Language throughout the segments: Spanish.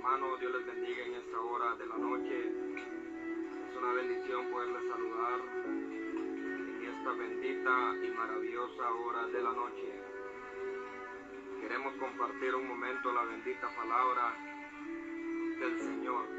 hermanos, Dios les bendiga en esta hora de la noche. Es una bendición poderles saludar en esta bendita y maravillosa hora de la noche. Queremos compartir un momento la bendita palabra del Señor.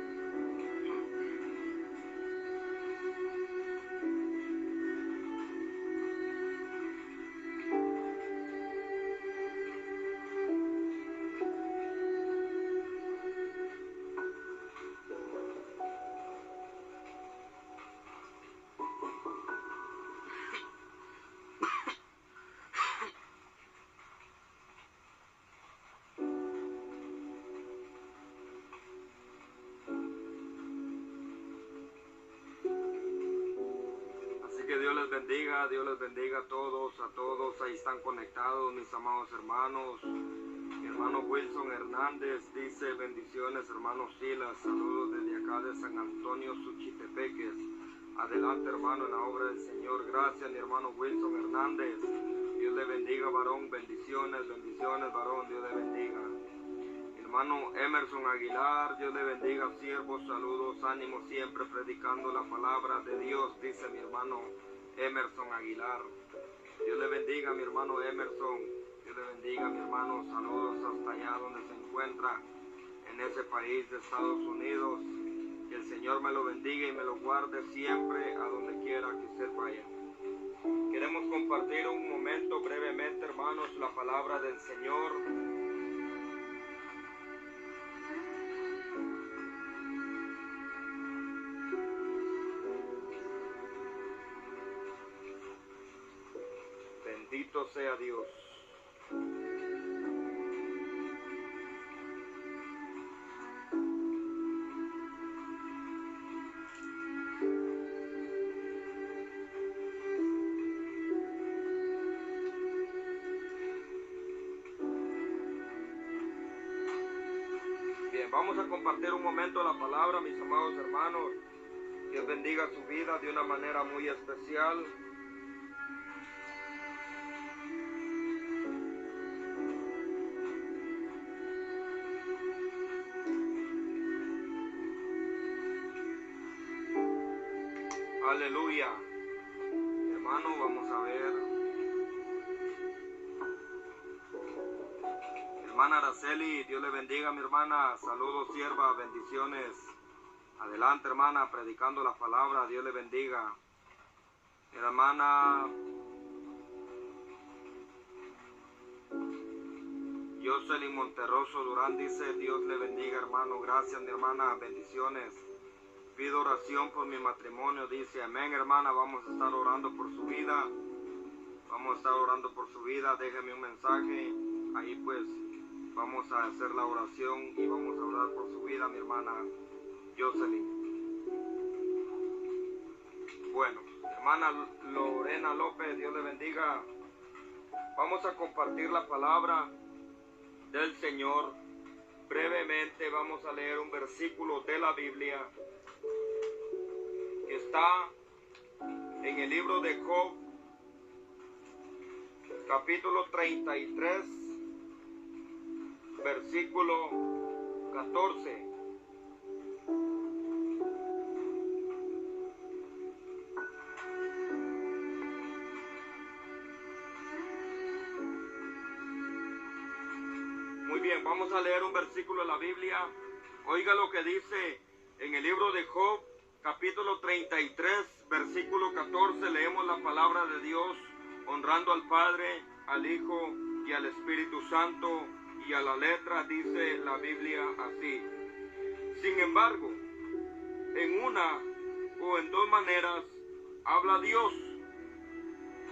Que Dios les bendiga a todos, ahí están conectados mis amados hermanos. Mi hermano Wilson Hernández dice bendiciones, hermano Silas, saludos desde acá de San Antonio, Suchitepeques. Adelante, hermano, en la obra del Señor. Gracias, mi hermano Wilson Hernández. Dios le bendiga, varón, bendiciones, varón, Dios le bendiga. Mi hermano Emerson Aguilar, Dios le bendiga, siervos, saludos, ánimo, siempre predicando la palabra de Dios, dice mi hermano Emerson Aguilar. Dios le bendiga, mi hermano Emerson. Dios le bendiga, mi hermano. Saludos hasta allá donde se encuentra, en ese país de Estados Unidos. Que el Señor me lo bendiga y me lo guarde siempre a donde quiera que usted vaya. Queremos compartir un momento brevemente, hermanos, la palabra del Señor. Bendito sea Dios. Bien, vamos a compartir un momento la palabra, mis amados hermanos. Dios bendiga su vida de una manera muy especial. Aleluya. Hermano, vamos a ver. Hermana Araceli, Dios le bendiga, mi hermana. Saludos, sierva, bendiciones. Adelante, hermana, predicando la palabra. Dios le bendiga. Mi hermana Jocelyn Monterroso Durán dice, Dios le bendiga, hermano. Gracias, mi hermana, bendiciones. Pido oración por mi matrimonio, dice, amén, hermana, vamos a estar orando por su vida. Vamos a estar orando por su vida, déjeme un mensaje, ahí pues vamos a hacer la oración y vamos a orar por su vida, mi hermana Jocelyn. Bueno, hermana Lorena López, Dios le bendiga. Vamos a compartir la palabra del Señor. Brevemente vamos a leer un versículo de la Biblia que está en el libro de Job, capítulo 33, versículo 14. Muy bien, vamos a leer un versículo de la Biblia. Oiga lo que dice en el libro de Job, capítulo 33, versículo 14, leemos la palabra de Dios, honrando al Padre, al Hijo y al Espíritu Santo, y a la letra dice la Biblia así. Sin embargo, en una o en dos maneras habla Dios,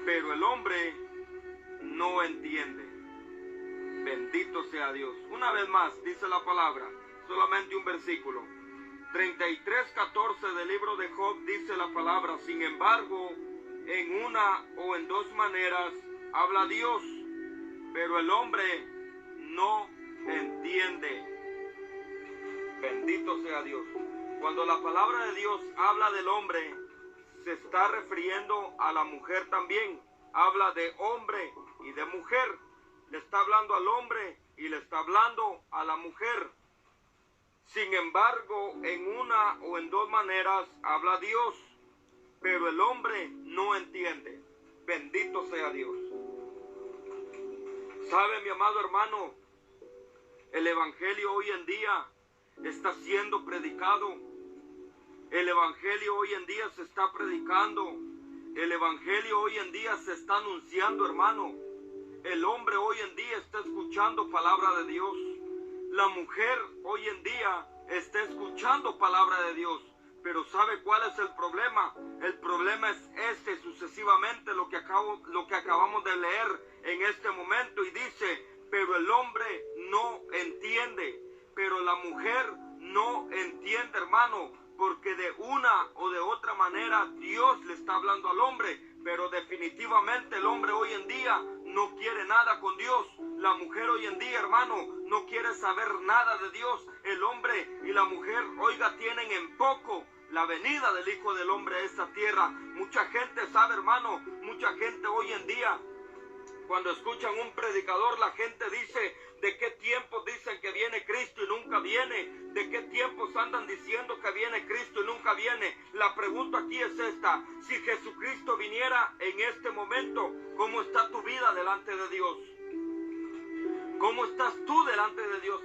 pero el hombre no entiende. Bendito sea Dios. Una vez más, dice la palabra, solamente un versículo. 33:14 del libro de Job dice la palabra, sin embargo, en una o en dos maneras habla Dios, pero el hombre no entiende. Bendito sea Dios. Cuando la palabra de Dios habla del hombre, se está refiriendo a la mujer también. Habla de hombre y de mujer. Le está hablando al hombre y le está hablando a la mujer. Sin embargo, en una o en dos maneras habla Dios, pero el hombre no entiende. Bendito sea Dios. ¿Sabe, mi amado hermano? El evangelio hoy en día está siendo predicado. El evangelio hoy en día se está predicando. El evangelio hoy en día se está anunciando, hermano. El hombre hoy en día está escuchando palabra de Dios. La mujer hoy en día está escuchando palabra de Dios. Pero ¿sabe cuál es el problema? El problema es sucesivamente lo que acabamos de leer en este momento. Y dice, pero el hombre no entiende. Pero la mujer no entiende, hermano. Porque de una o de otra manera Dios le está hablando al hombre. Pero definitivamente el hombre hoy en día no quiere nada con Dios. La mujer hoy en día, hermano, no quiere saber nada de Dios. El hombre y la mujer, oiga, tienen en poco la venida del Hijo del Hombre a esta tierra. Mucha gente sabe, hermano, mucha gente hoy en día, cuando escuchan un predicador, la gente dice, ¿de qué tiempos dicen que viene Cristo y nunca viene? ¿De qué tiempos andan diciendo que viene Cristo y nunca viene? La pregunta aquí es esta: si Jesucristo viniera en este momento, ¿cómo está tu vida delante de Dios? ¿Cómo estás tú delante de Dios?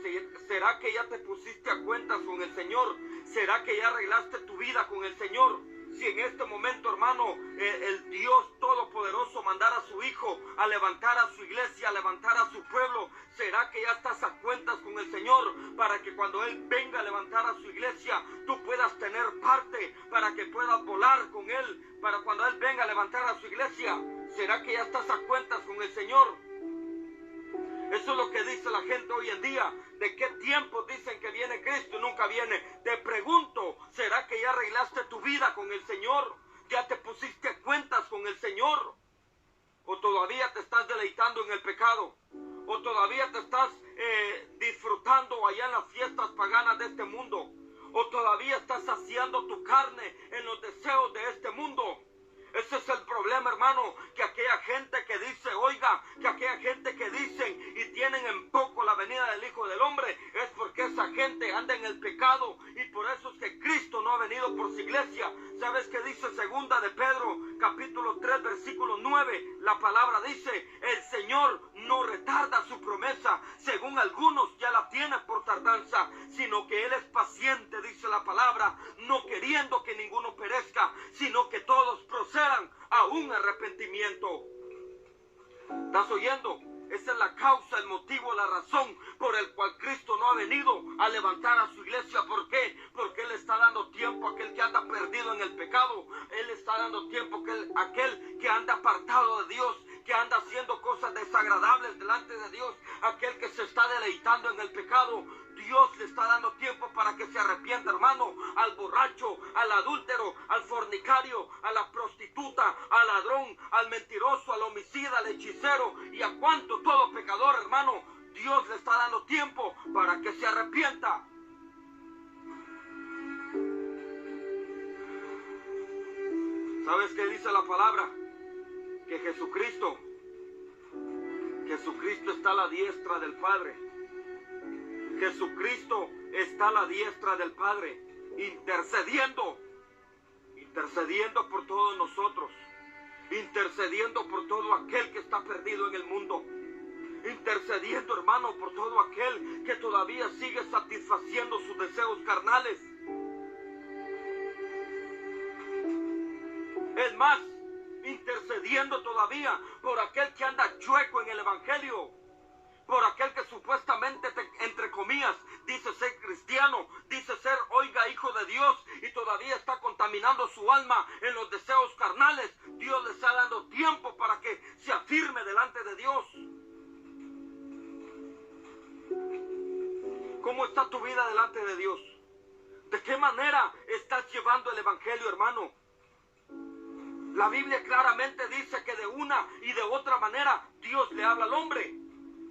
¿Será que ya te pusiste a cuentas con el Señor? ¿Será que ya arreglaste tu vida con el Señor? Si en este momento, hermano, el Dios Todopoderoso mandara a su Hijo a levantar a su iglesia, a levantar a su pueblo, ¿será que ya estás a cuentas con el Señor para que cuando Él venga a levantar a su iglesia, tú puedas tener parte, para que puedas volar con Él, para cuando Él venga a levantar a su iglesia? ¿Será que ya estás a cuentas con el Señor? Eso es lo que dice la gente hoy en día. ¿De qué tiempo dicen que viene Cristo y nunca viene? Te pregunto, ¿será que ya arreglaste tu vida con el Señor? ¿Ya te pusiste a cuentas con el Señor? ¿O todavía te estás deleitando en el pecado? ¿O todavía te estás disfrutando allá en las fiestas paganas de este mundo? ¿O todavía estás saciando tu carne en los deseos de este mundo? Ese es el problema, hermano, que aquella gente que dice, oiga, que aquella gente que dicen y tienen en poco la venida del Hijo del Hombre, es porque esa gente anda en el pecado, y por eso es que Cristo no ha venido por su iglesia. ¿Sabes qué dice segunda de Pedro, capítulo 3, versículo 9? La palabra dice, el Señor no retarda su promesa, según algunos ya la tienen por tardanza, sino que Él es paciente, dice la palabra, no queriendo que ninguno perezca, sino que todos procedan a un arrepentimiento. ¿Estás oyendo? Esa es la causa, el motivo, la razón por el cual Cristo no ha venido a levantar a su iglesia. ¿Por qué? Porque Él está dando tiempo a aquel que anda perdido en el pecado. Él está dando tiempo a aquel que anda apartado de Dios, que anda haciendo cosas desagradables delante de Dios, aquel que se está deleitando en el pecado. Dios le está dando tiempo para que se arrepienta, hermano. Al borracho, al adúltero, al fornicario, a la prostituta, al ladrón, al mentiroso, al homicida, al hechicero y a cuanto todo pecador, hermano. Dios le está dando tiempo para que se arrepienta. ¿Sabes qué dice la palabra? Que Jesucristo está a la diestra del Padre. Jesucristo está a la diestra del Padre, intercediendo por todos nosotros, intercediendo por todo aquel que está perdido en el mundo, intercediendo, hermano, por todo aquel que todavía sigue satisfaciendo sus deseos carnales. Es más, intercediendo todavía por aquel que anda chueco en el evangelio, por aquel que supuestamente, entre comillas, dice ser cristiano, dice ser, oiga, hijo de Dios, y todavía está contaminando su alma en los deseos carnales. Dios le está dando tiempo para que se afirme delante de Dios. ¿Cómo está tu vida delante de Dios? ¿De qué manera estás llevando el evangelio, hermano? La Biblia claramente dice que de una y de otra manera Dios le habla al hombre,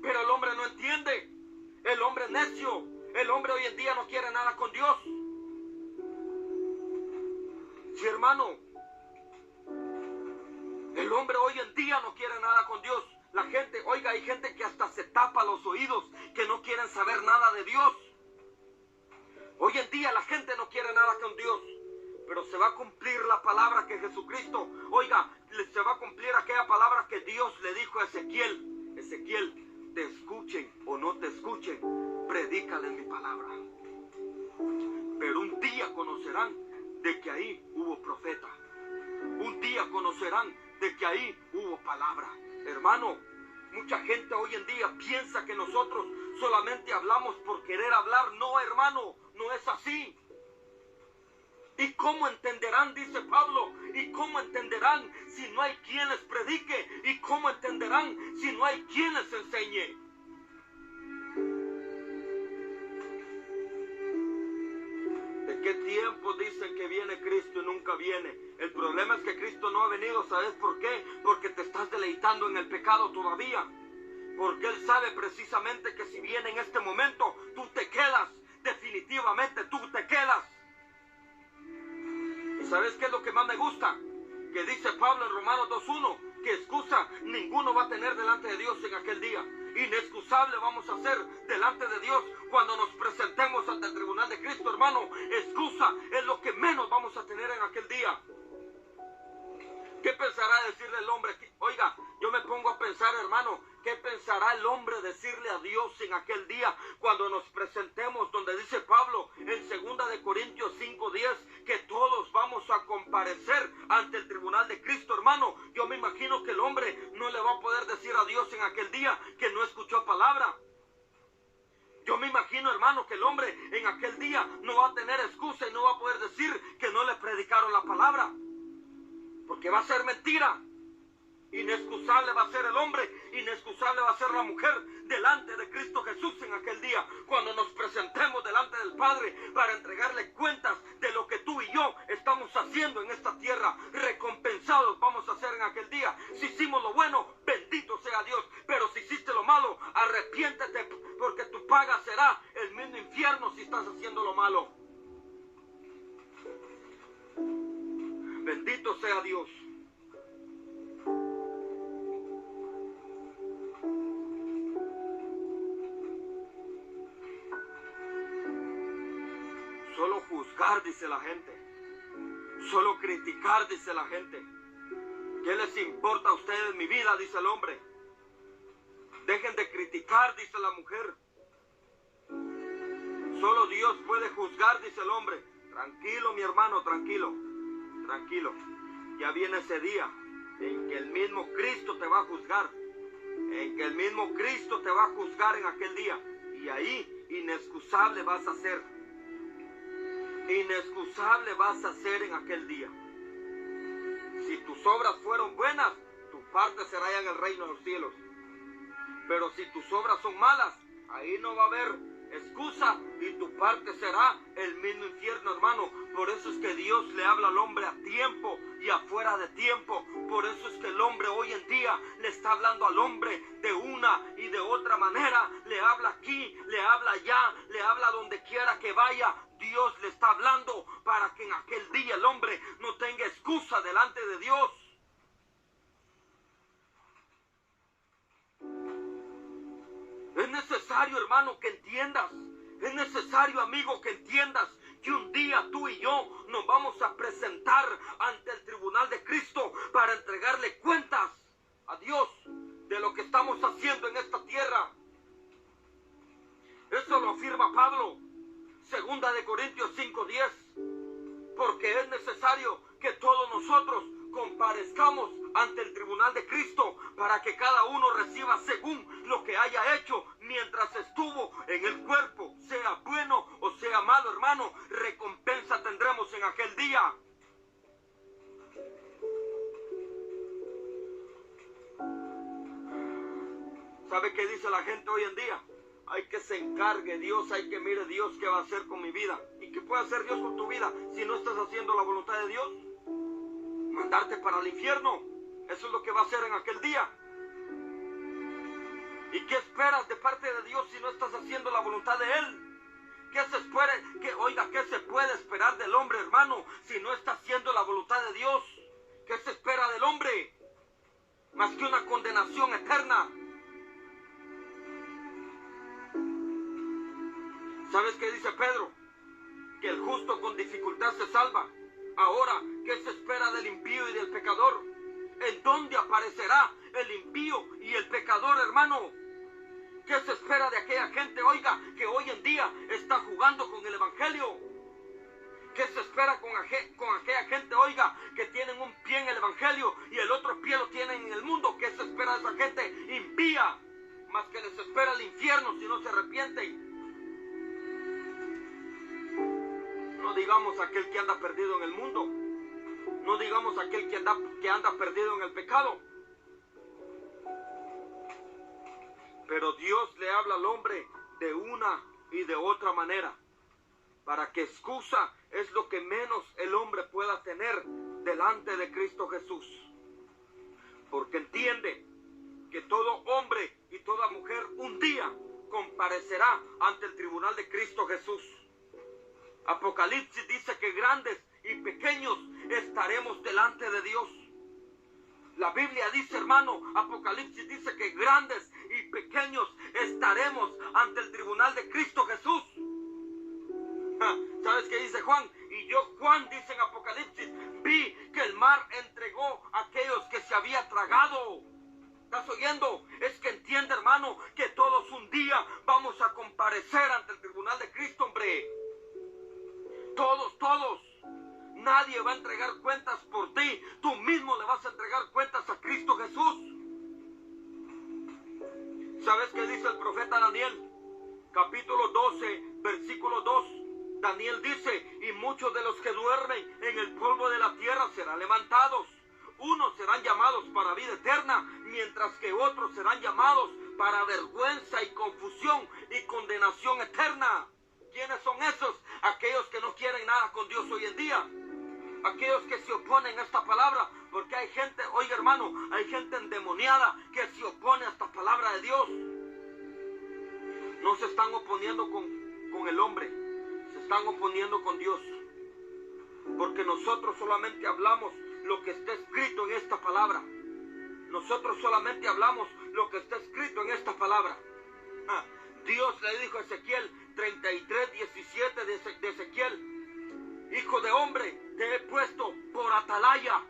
pero el hombre no entiende. El hombre es necio. El hombre hoy en día no quiere nada con Dios. Sí, hermano, el hombre hoy en día no quiere nada con Dios. La gente, oiga, hay gente que hasta se tapa los oídos, que no quieren saber nada de Dios. Hoy en día la gente no quiere nada con Dios, pero se va a cumplir la palabra que Jesucristo, oiga, se va a cumplir aquella palabra que Dios le dijo a Ezequiel. Ezequiel, te escuchen o no te escuchen, predícale mi palabra. Pero un día conocerán de que ahí hubo profeta. Un día conocerán de que ahí hubo palabra. Hermano, mucha gente hoy en día piensa que nosotros solamente hablamos por querer hablar. No, hermano, no es así. ¿Y cómo entenderán, dice Pablo? ¿Y cómo entenderán si no hay quien les predique? ¿Y cómo entenderán si no hay quien les enseñe? ¿De qué tiempo dicen que viene Cristo y nunca viene? El problema es que Cristo no ha venido, ¿sabes por qué? Porque te estás deleitando en el pecado todavía. Porque Él sabe precisamente que si viene en este momento, tú te quedas. Definitivamente tú te quedas. ¿Y sabes qué es lo que más me gusta? Que dice Pablo en Romanos 2:1, que excusa ninguno va a tener delante de Dios en aquel día. Inexcusable vamos a ser delante de Dios cuando nos presentemos ante el tribunal de Cristo, hermano. Excusa es lo que menos vamos a tener en aquel día. ¿Qué pensará decirle el hombre? Oiga, yo me pongo a pensar, hermano, ¿qué pensará el hombre decirle a Dios en aquel día cuando nos presentemos? Donde dice Pablo en 2 de Corintios 5:10 que todos vamos a comparecer ante el tribunal de Cristo, hermano. Yo me imagino que el hombre no le va a poder decir a Dios en aquel día que no escuchó palabra. Yo me imagino, hermano, que el hombre en aquel día no va a tener excusa y no va a poder decir que no le predicaron la palabra. Porque va a ser mentira. Inexcusable va a ser el hombre, inexcusable va a ser la mujer delante de Cristo Jesús en aquel día, cuando nos presentemos delante del Padre para entregarle cuentas de lo que tú y yo estamos haciendo en esta tierra. Recompensados vamos a ser en aquel día. Si hicimos lo bueno, bendito sea Dios, pero si hiciste lo malo, arrepiéntete, porque tu paga será el mismo infierno si estás haciendo lo malo. Bendito sea Dios. Solo juzgar, dice la gente. Solo criticar, dice la gente. ¿Qué les importa a ustedes mi vida? Dice el hombre. Dejen de criticar, dice la mujer. Solo Dios puede juzgar, dice el hombre. Tranquilo, mi hermano, tranquilo. Tranquilo. Ya viene ese día en que el mismo Cristo te va a juzgar. En que el mismo Cristo te va a juzgar en aquel día. Y ahí inexcusable vas a ser. Inexcusable vas a ser en aquel día. Si tus obras fueron buenas, tu parte será allá en el reino de los cielos. Pero si tus obras son malas, ahí no va a haber excusa y tu parte será el mismo infierno, hermano. Por eso es que Dios le habla al hombre a tiempo y afuera de tiempo. Por eso es que el hombre hoy en día le está hablando al hombre de una y de otra manera. Le habla aquí, le habla allá, le habla donde quiera que vaya. Dios le está hablando para que en aquel día el hombre no tenga excusa delante de Dios. Es necesario, hermano, que entiendas. Es necesario, amigo, que entiendas que un día tú y yo nos vamos a presentar ante el tribunal de Cristo para entregarle cuentas a Dios de lo que estamos haciendo en esta tierra. Eso lo afirma Pablo, 2 de Corintios 5:10, porque es necesario que todos nosotros comparezcamos ante el tribunal de Cristo para que cada uno reciba según lo que haya hecho mientras estuvo en el cuerpo, sea bueno o sea malo, hermano. Recompensa tendremos en aquel día. ¿Sabe qué dice la gente hoy en día? Hay que se encargue Dios, hay que mire Dios qué va a hacer con mi vida. ¿Y qué puede hacer Dios con tu vida si no estás haciendo la voluntad de Dios? Mandarte para el infierno. Eso es lo que va a hacer en aquel día. ¿Y qué esperas de parte de Dios si no estás haciendo la voluntad de Él? ¿Qué se puede esperar del hombre, hermano, si no está haciendo la voluntad de Dios? ¿Qué se espera del hombre? Más que una condenación eterna. ¿Sabes qué dice Pedro? que el justo con dificultad se salva. Ahora, ¿qué se espera del impío y del pecador? ¿En dónde aparecerá el impío y el pecador, hermano? ¿Qué se espera de aquella gente, oiga, que hoy en día está jugando con el evangelio? ¿Qué se espera con aquella gente, oiga, que tienen un pie en el evangelio y el otro pie lo tienen en el mundo? ¿Qué se espera de esa gente impía? Más que les espera el infierno si no se arrepienten. No digamos aquel que anda perdido en el mundo. No digamos aquel que anda perdido en el pecado. Pero Dios le habla al hombre de una y de otra manera. Para que excusa es lo que menos el hombre pueda tener delante de Cristo Jesús. Porque entiende que todo hombre y toda mujer un día comparecerá ante el tribunal de Cristo Jesús. Apocalipsis dice que grandes y pequeños estaremos delante de Dios. La Biblia dice, hermano, Apocalipsis dice que grandes y pequeños estaremos ante el tribunal de Cristo Jesús. ¿Sabes qué dice Juan? Y yo, Juan, dice en Apocalipsis, vi que el mar entregó a aquellos que se había tragado. ¿Estás oyendo? Es que entiende, hermano, que todos un día vamos a comparecer ante el tribunal de Cristo, hombre. Todos. Nadie va a entregar cuentas por ti. Tú mismo le vas a entregar cuentas a Cristo Jesús. ¿Sabes qué dice el profeta Daniel? Capítulo 12, versículo 2. Daniel dice, y muchos de los que duermen en el polvo de la tierra serán levantados. Unos serán llamados para vida eterna, mientras que otros serán llamados para vergüenza y confusión y condenación eterna. ¿Quiénes son esos? Aquellos que no quieren nada con Dios hoy en día. Aquellos que se oponen a esta palabra. Porque hay gente, oiga hermano, hay gente endemoniada que se opone a esta palabra de Dios. No se están oponiendo con el hombre. Se están oponiendo con Dios. Porque nosotros solamente hablamos lo que está escrito en esta palabra. Nosotros solamente hablamos lo que está escrito en esta palabra. Dios le dijo a Ezequiel 33:17 de Ezequiel: hijo de hombre, te he puesto por atalaya.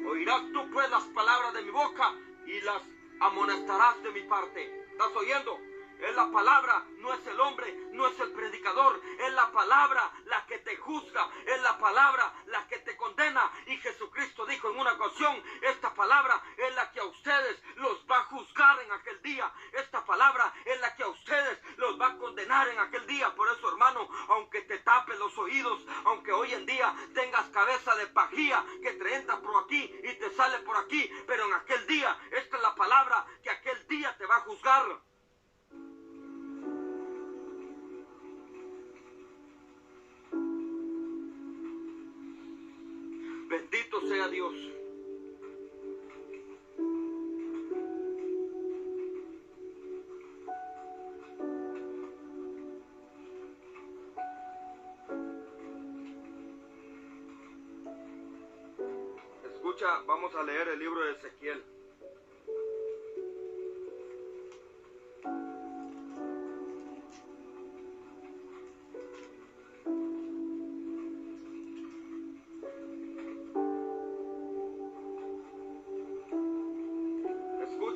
Oirás tú pues las palabras de mi boca y las amonestarás de mi parte. ¿Estás oyendo? Es la palabra, no es el hombre, no es el predicador. Es la palabra la que te juzga, es la palabra la que te condena. Y Jesucristo dijo en una ocasión, esta palabra es la que a ustedes los va a juzgar en aquel día. Esta palabra es la que a ustedes los va a condenar en aquel día. Por eso, hermano, aunque te tapes los oídos, aunque hoy en día tengas cabeza de pajía que te entra por aquí y te sale por aquí, pero en aquel día, esta es la palabra que aquel día te va a juzgar. Bendito sea Dios. Escucha, vamos a leer el libro de Ezequiel.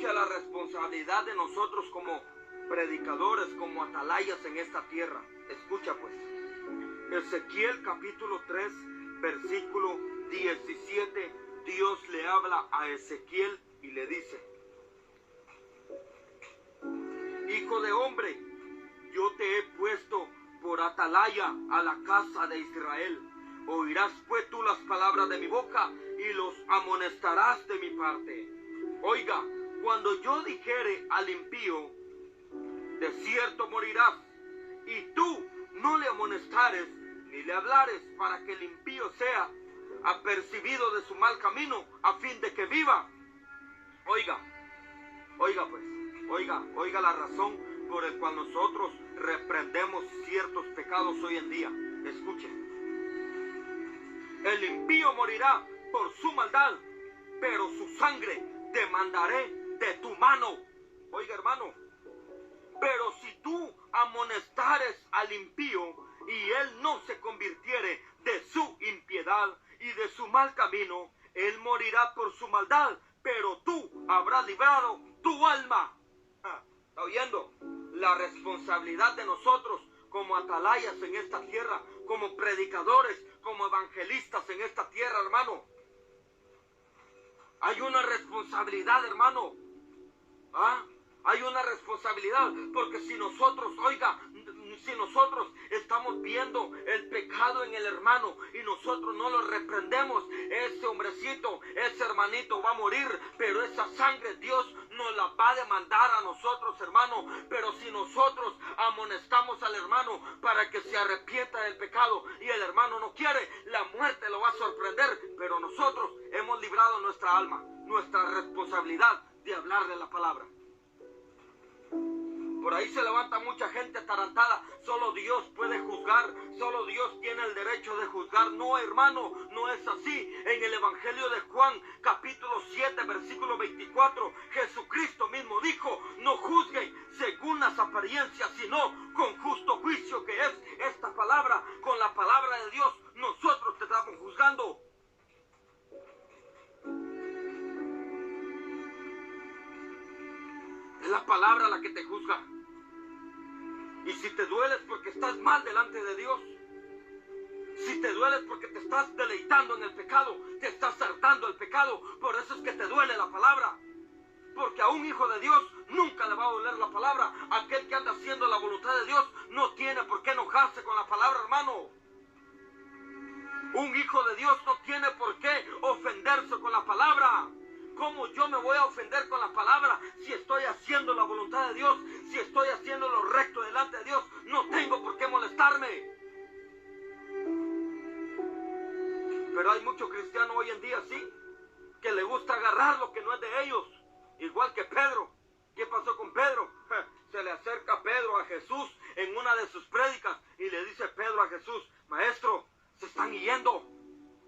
La responsabilidad de nosotros como predicadores, como atalayas en esta tierra. Escucha pues, Ezequiel capítulo 3, versículo 17, Dios le habla a Ezequiel y le dice: hijo de hombre, yo te he puesto por atalaya a la casa de Israel. Oirás pues tú las palabras de mi boca y los amonestarás de mi parte. Oiga, cuando yo dijere al impío, de cierto morirás, y tú no le amonestares ni le hablares, para que el impío sea apercibido de su mal camino, a fin de que viva. Oiga la razón por el cual nosotros reprendemos ciertos pecados hoy en día. Escuche, el impío morirá por su maldad, pero su sangre demandaré de tu mano. Oiga hermano, pero si tú amonestares al impío, y él no se convirtiere de su impiedad y de su mal camino, él morirá por su maldad, pero tú habrás librado tu alma. ¿Está oyendo? La responsabilidad de nosotros como atalayas en esta tierra, como predicadores, como evangelistas en esta tierra, hermano. Hay una responsabilidad, hermano. Hay una responsabilidad, porque si nosotros, si nosotros estamos viendo el pecado en el hermano y nosotros no lo reprendemos, ese hombrecito, ese hermanito va a morir, pero esa sangre Dios nos la va a demandar a nosotros, hermano. Pero si nosotros amonestamos al hermano para que se arrepienta del pecado y el hermano no quiere, la muerte lo va a sorprender, pero nosotros hemos librado nuestra alma, nuestra responsabilidad de hablar de la palabra. Por ahí se levanta mucha gente atarantada. Solo Dios puede juzgar. Solo Dios tiene el derecho de juzgar. No, hermano, no es así. En el Evangelio de Juan, capítulo 7, versículo 24, Jesucristo mismo dijo: no juzguen según las apariencias, sino con justo juicio, que es esta palabra. Con la palabra de Dios nosotros te estamos juzgando. Es la palabra la que te juzga. Y si te dueles porque estás mal delante de Dios, si te dueles porque te estás deleitando en el pecado, te estás hartando el pecado, por eso es que te duele la palabra. Porque a un hijo de Dios nunca le va a doler la palabra. Aquel que anda haciendo la voluntad de Dios no tiene por qué enojarse con la palabra, hermano. Un hijo de Dios no tiene por qué ofenderse con la palabra. ¿Cómo yo me voy a ofender con la palabra si estoy haciendo la voluntad de Dios? Si estoy haciendo lo recto delante de Dios, no tengo por qué molestarme. Pero hay muchos cristianos hoy en día, sí, que le gusta agarrar lo que no es de ellos. Igual que Pedro. ¿Qué pasó con Pedro? Se le acerca Pedro a Jesús en una de sus prédicas y le dice Pedro a Jesús: maestro, se están yendo.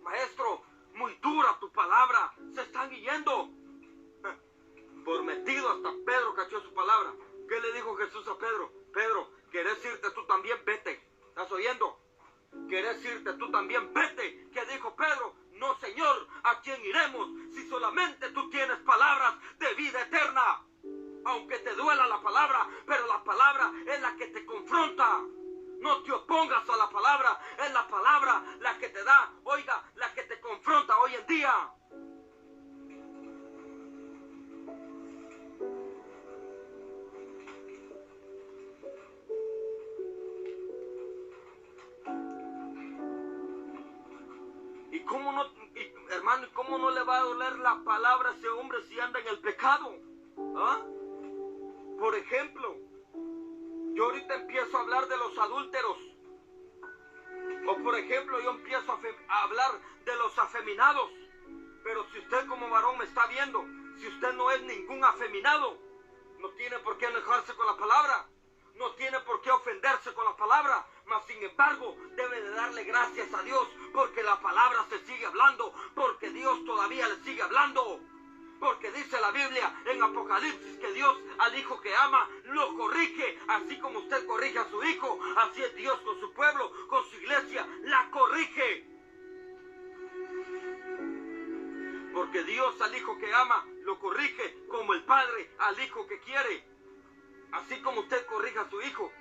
Maestro, muy dura tu palabra, se están yendo. Por metido hasta Pedro cachó su palabra. ¿Qué le dijo Jesús a Pedro? Pedro, ¿querés irte tú también? Vete. ¿Estás oyendo? ¿Querés irte tú también? Vete. ¿Qué dijo Pedro? No, Señor, ¿a quién iremos si solamente tú tienes palabras de vida eterna? Aunque te duela la palabra, pero la palabra es la que te confronta. No te opongas a la palabra, es la palabra la que te da, la que te confronta hoy en día. Hermano, ¿cómo no le va a doler la palabra a ese hombre si anda en el pecado? Por ejemplo, yo ahorita empiezo a hablar de los adúlteros. O por ejemplo, yo empiezo a hablar de los afeminados. Pero si usted como varón me está viendo, si usted no es ningún afeminado, no tiene por qué enojarse con la palabra. No tiene por qué ofenderse con la palabra. Mas sin embargo, debe de darle gracias a Dios porque la palabra se sigue hablando. Porque Dios todavía le sigue hablando. Porque dice la Biblia en Apocalipsis que Dios al hijo que ama lo corrige. Así como usted corrige a su hijo, así es Dios con su pueblo, con su iglesia, la corrige. Porque Dios al hijo que ama lo corrige como el padre al hijo que quiere. Así como usted corrige a su hijo,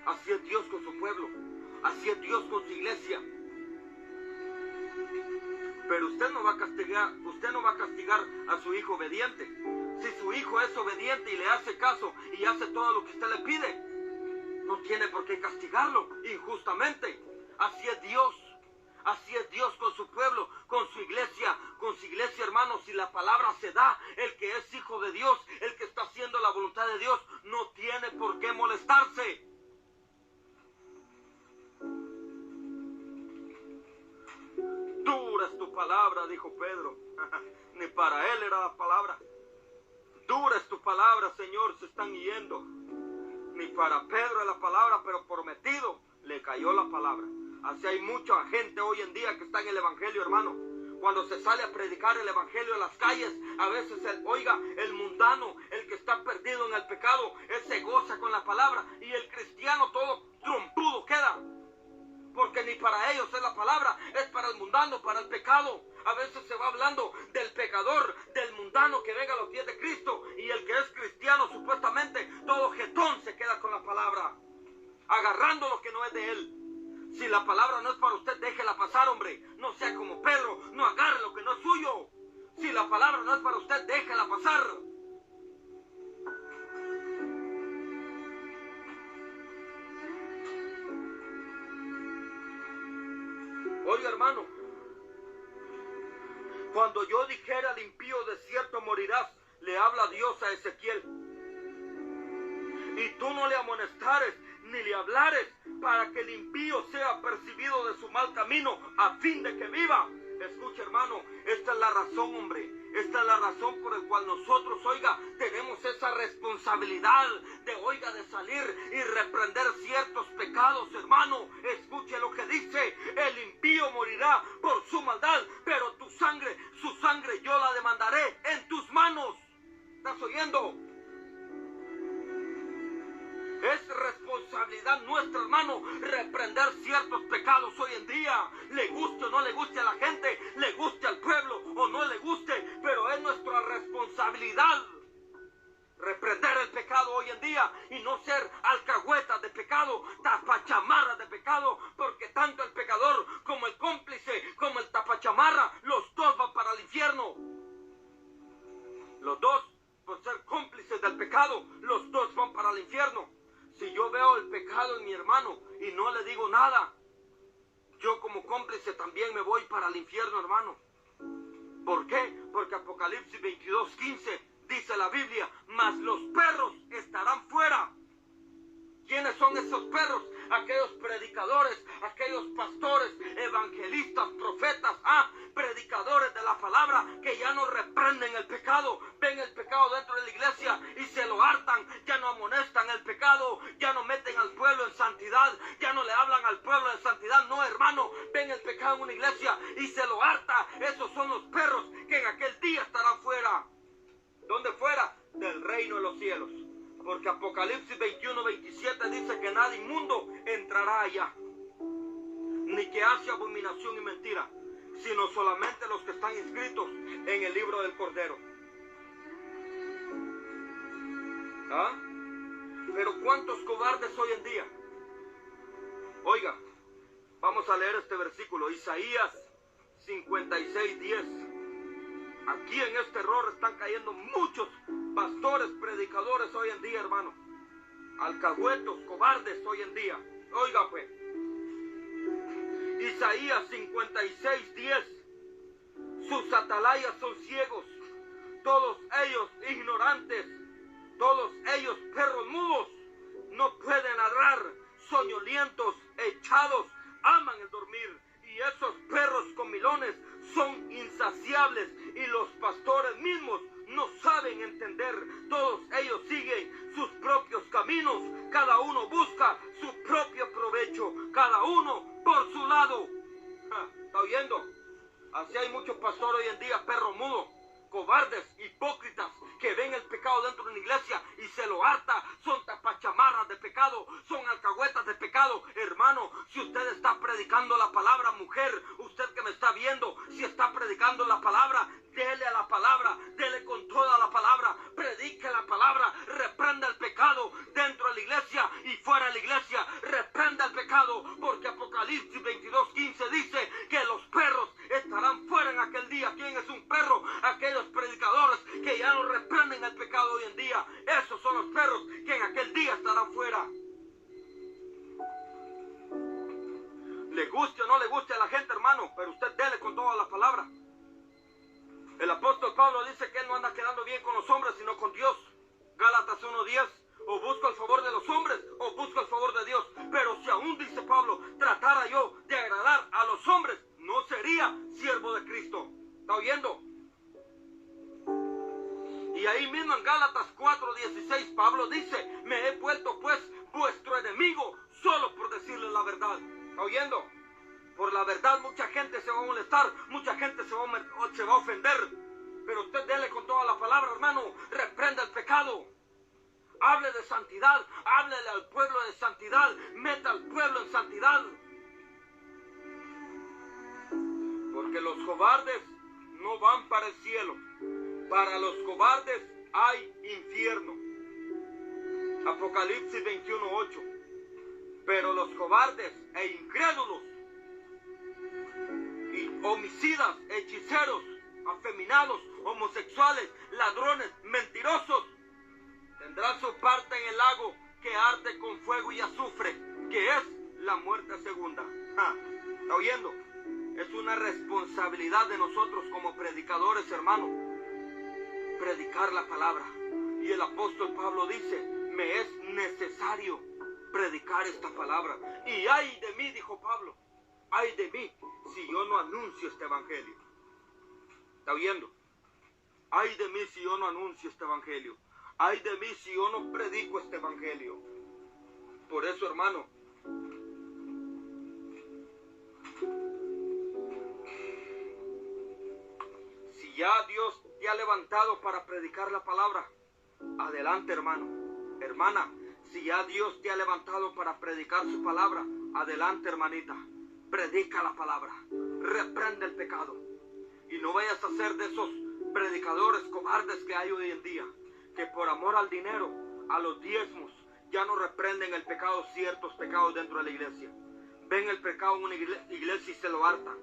así es Dios con su pueblo, así es Dios con su iglesia. Pero usted no va a castigar a su hijo obediente. Si su hijo es obediente y le hace caso y hace todo lo que usted le pide, no tiene por qué castigarlo injustamente. Así es Dios. Así es Dios con su pueblo, con su iglesia, hermanos. Si la palabra se da, el que es hijo de Dios, el que está haciendo la voluntad de Dios, no tiene por qué molestarse. Dura es tu palabra, dijo Pedro. Ni para él era la palabra. Dura es tu palabra, Señor, se están yendo. Ni para Pedro es la palabra, pero prometido le cayó la palabra. Así hay mucha gente hoy en día que está en el evangelio, hermano. Cuando se sale a predicar el evangelio en las calles, a veces el mundano, el que está perdido en el pecado, él se goza con la palabra y el cristiano todo trompudo queda. porque ni para ellos es la palabra, es para el mundano, para el pecado. A veces se va hablando del pecador, del mundano que venga a los pies de Cristo, y el que es cristiano supuestamente, todo jetón se queda con la palabra, agarrando lo que no es de él. Si la palabra no es para usted, déjela pasar, hombre. No sea como Pedro, no agarre lo que no es suyo. Si la palabra no es para usted, déjela pasar. Oiga, hermano, cuando yo dijera al impío, de cierto morirás, le habla Dios a Ezequiel, y tú no le amonestares ni le hablares, para que el impío sea percibido de su mal camino, a fin de que viva. Escucha, hermano, esta es la razón, hombre. Esta es la razón por la cual nosotros, oiga, tenemos esa responsabilidad de salir y reprender ciertos pecados, hermano. Escuche lo que dice: el impío morirá por su maldad, pero tu sangre, su sangre yo la demandaré en tus manos. ¿Estás oyendo? Es responsabilidad nuestra, hermano, reprender ciertos pecados hoy en día. Le guste o no le guste a la gente, le guste al pueblo o no le guste, pero es nuestra responsabilidad reprender el pecado hoy en día y no ser alcahuetas de pecado, tapachamarras de pecado, porque tanto el pecador como el cómplice, como el tapachamarra, los dos van para el infierno. Los dos, por ser cómplices del pecado, los dos van para el infierno. Si yo veo el pecado en mi hermano y no le digo nada, yo como cómplice también me voy para el infierno, hermano. ¿Por qué? Porque Apocalipsis 22:15 dice la Biblia: mas los perros estarán fuera. ¿Quiénes son esos perros? Aquellos predicadores, aquellos pastores, evangelistas, profetas, predicadores de la palabra, que ya no reprenden el pecado, ven el pecado dentro de la iglesia y se lo hartan, ya no amonestan el pecado, ya no meten al pueblo en santidad, ya no le hablan al pueblo en santidad. No, hermano, ven el pecado en una iglesia y se lo harta. Esos son los perros que en aquel día estarán fuera. ¿Dónde fuera? Del reino de los cielos. Porque Apocalipsis 21:27 dice que nada inmundo entrará allá, ni que hace abominación y mentira, sino solamente los que están inscritos en el libro del Cordero. Pero ¿cuántos cobardes hoy en día? Oiga, vamos a leer este versículo, Isaías 56:10. Aquí en este error están cayendo muchos pastores, predicadores hoy en día, hermano. Alcahuetos, cobardes hoy en día. Oiga pues, Isaías 56:10. Sus atalayas son ciegos, todos ellos ignorantes, todos ellos perros mudos, no pueden ladrar, soñolientos, echados, aman el dormir. Y esos perros comilones son insaciables, y los pastores mismos no saben entender. Todos ellos siguen sus propios caminos, cada uno busca su propio provecho, cada uno por su lado. ¿Está oyendo? Así hay muchos pastores hoy en día, perro mudo, cobardes, hipócritas, que ven el pecado dentro de una iglesia y se lo harta. Son tapachamarras de pecado, son alcahuetas de pecado. Hermano, si usted está predicando la palabra, mujer, usted que me está viendo, si está predicando la palabra, dele a la palabra, dele con toda la palabra, predique la palabra, reprenda el pecado dentro de la iglesia y fuera de la iglesia, reprenda el pecado, porque Apocalipsis 22:15 dice que los perros estarán fuera en aquel día. ¿Quién es un perro? Aquellos predicadores que ya no reprenden el pecado hoy en día. Esos son los perros que en aquel día estarán fuera. Le guste o no le guste a la gente, hermano, pero usted dele con toda la palabra. El apóstol Pablo dice que él no anda quedando bien con los hombres, sino con Dios. Gálatas 1:10. O busco el favor de los hombres o busco el favor de Dios. Pero si aún, dice Pablo, tratara yo de agradar a los hombres, no sería siervo de Cristo. ¿Está oyendo? Y ahí mismo en Gálatas 4:16 Pablo dice: me he vuelto pues vuestro enemigo solo por decirle la verdad. ¿Está oyendo? Por la verdad mucha gente se va a molestar, mucha gente se va a ofender. Pero usted dele con toda la palabra, hermano, reprenda el pecado. Hable de santidad, háblele al pueblo de santidad, meta al pueblo en santidad. los cobardes no van para el cielo. Para los cobardes hay infierno. Apocalipsis 21:8. Pero los cobardes e incrédulos y homicidas, hechiceros, afeminados, homosexuales, ladrones, mentirosos, tendrán su parte en el lago que arde con fuego y azufre, que es la muerte segunda. ¿Está oyendo? Es una responsabilidad de nosotros como predicadores, hermanos, predicar la palabra. Y el apóstol Pablo dice, me es necesario predicar esta palabra. Y ay de mí, dijo Pablo, ay de mí si yo no anuncio este evangelio. ¿Está oyendo? Ay de mí si yo no anuncio este evangelio. Ay de mí si yo no predico este evangelio. Por eso, hermano, si ya Dios te ha levantado para predicar la palabra, adelante, hermano. Hermana, si ya Dios te ha levantado para predicar su palabra, adelante, hermanita. Predica la palabra. Reprende el pecado. Y no vayas a ser de esos predicadores cobardes que hay hoy en día, que por amor al dinero, a los diezmos, ya no reprenden el pecado, ciertos pecados dentro de la iglesia. Ven el pecado en una iglesia y se lo hartan.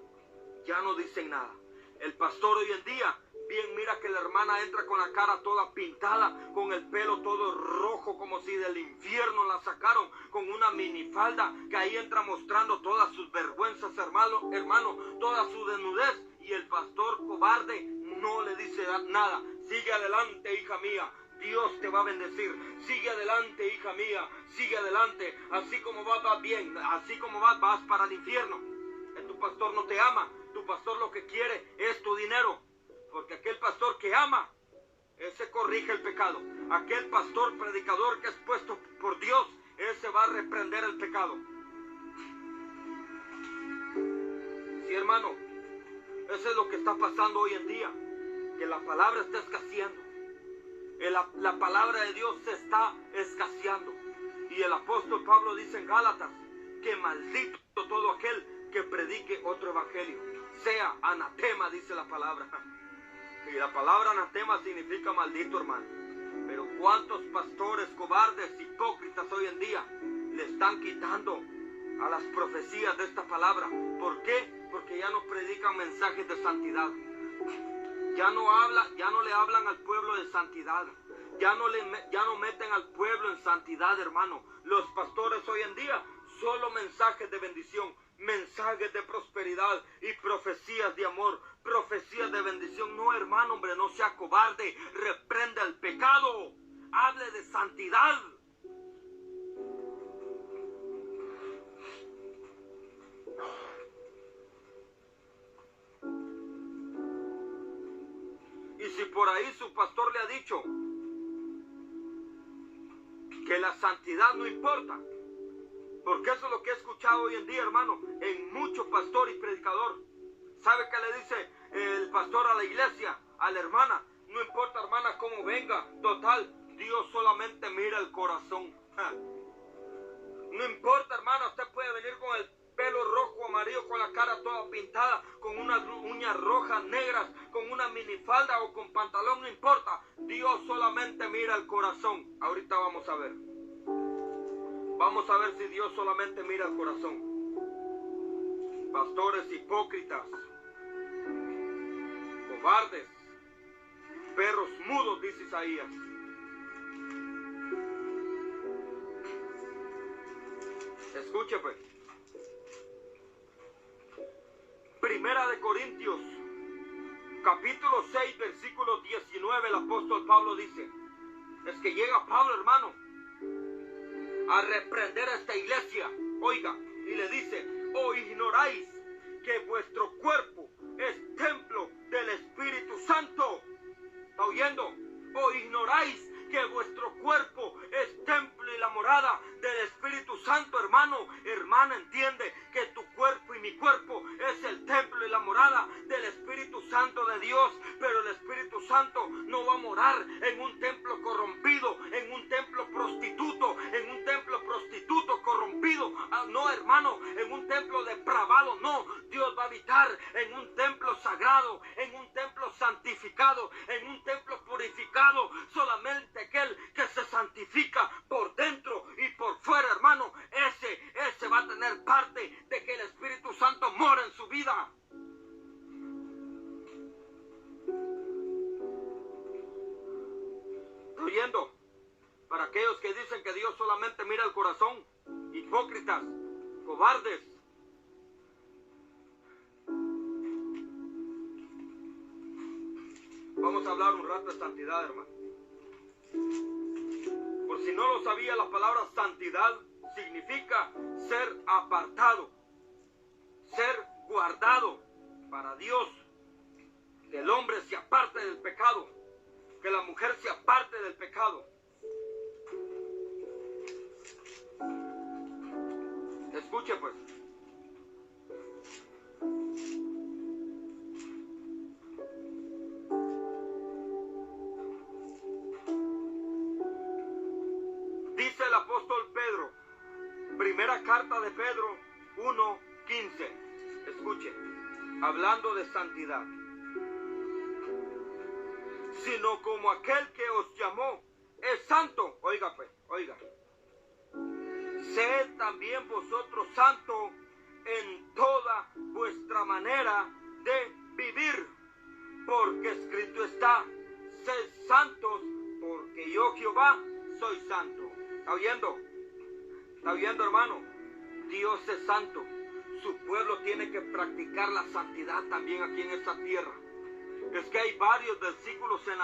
Ya no dicen nada. El pastor hoy en día, bien mira que la hermana entra con la cara toda pintada, con el pelo todo rojo, como si del infierno la sacaron, con una minifalda que ahí entra mostrando todas sus vergüenzas, hermano, toda su desnudez. Y el pastor cobarde no le dice nada. Sigue adelante, hija mía. Dios te va a bendecir. Sigue adelante, hija mía. Sigue adelante. Así como vas bien. Así como vas para el infierno. Tu pastor no te ama. Tu pastor lo que quiere es tu dinero. Porque aquel pastor que ama, ese corrige el pecado. Aquel pastor predicador que es puesto por Dios, ese va a reprender el pecado. Sí, hermano. Eso es lo que está pasando hoy en día. Que la palabra está escaseando. La palabra de Dios se está escaseando. Y el apóstol Pablo dice en Gálatas que maldito todo aquel que predique otro evangelio. Sea anatema, dice la palabra. Y la palabra anatema significa maldito, hermano. Pero cuántos pastores cobardes, hipócritas hoy en día le están quitando a las profecías de esta palabra. ¿Por qué? Porque ya no predican mensajes de santidad. Ya no le hablan al pueblo de santidad. Ya no meten al pueblo en santidad, hermano. Los pastores hoy en día, solo mensajes de bendición, mensajes de prosperidad y profecías de amor, profecías de bendición. No, hermano, hombre, no sea cobarde. Reprenda el pecado. Hable de santidad. Y si por ahí su pastor le ha dicho que la santidad no importa, porque eso es lo que he escuchado hoy en día, hermano, en mucho pastor y predicador. ¿Sabe qué le dice el pastor a la iglesia, a la hermana? No importa, hermana, cómo venga, total, Dios solamente mira el corazón. No importa, hermano, usted puede venir con el pelo rojo, amarillo, con la cara toda pintada, con unas uñas rojas, negras, con una minifalda o con pantalón, no importa. Dios solamente mira el corazón. Ahorita vamos a ver. Vamos a ver si Dios solamente mira el corazón. Pastores hipócritas, cobardes, perros mudos, dice Isaías. Escuche pues. Primera de Corintios, capítulo 6, versículo 19, el apóstol Pablo dice, es que llega Pablo, hermano, a reprender a esta iglesia, oiga, y le dice, ¿o ignoráis que vuestro cuerpo es templo del Espíritu Santo? ¿Está oyendo? ¿O ignoráis que vuestro cuerpo es templo y la morada del Espíritu Santo, hermano? Hermana, entiende que tu cuerpo y mi cuerpo es el templo y la morada del Espíritu Santo de Dios, pero el Espíritu Santo no va a morar en un templo corrompido, en un templo prostituto, corrompido corrompido, no, hermano, en un templo depravado, no. Dios va a habitar en un templo sagrado, en un templo santificado, en un templo purificado. Solamente aquel que se santifica por dentro y por fuera, hermano, ese va a tener parte de que el Espíritu Santo mora en su vida. ¿Está oyendo? Para aquellos que dicen que Dios solamente mira el corazón, hipócritas, cobardes. Vamos a hablar un rato de santidad, hermano. Por si no lo sabía, la palabra santidad significa ser apartado, ser guardado para Dios. Que el hombre se aparte del pecado, que la mujer se aparte del pecado. Escuche pues. Dice el apóstol Pedro, primera carta de Pedro 1:15. Escuche, hablando de santidad. Sino como aquel que os llamó es santo. Oiga pues, oiga. Sed también vosotros santos en toda vuestra manera de vivir, porque escrito está, sed santos, porque yo Jehová soy santo. ¿Está oyendo? ¿Está oyendo, hermano? Dios es santo. Su pueblo tiene que practicar la santidad también aquí en esta tierra. Es que hay varios versículos en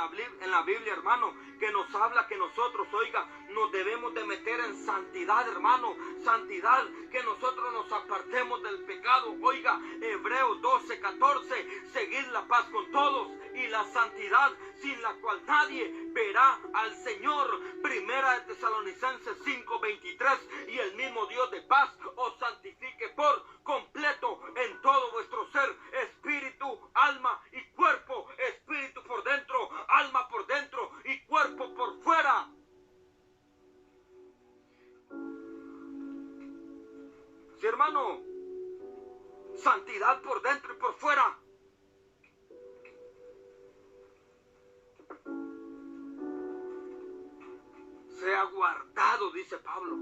la Biblia, hermano, que nos habla que nosotros, oiga, nos debemos de meter en santidad, hermano. Santidad, que nosotros nos apartemos del pecado. Oiga, Hebreos 12:14, seguid la paz con todos y la santidad, sin la cual nadie verá al Señor. Primera de Tesalonicenses 5:23, y el mismo Dios de paz os santifique por completo en todo vuestro ser, espíritu, alma y cuerpo. Espíritu por dentro, alma por dentro y cuerpo por fuera. Sí, hermano, santidad por dentro y por fuera. Sea guardado, dice Pablo,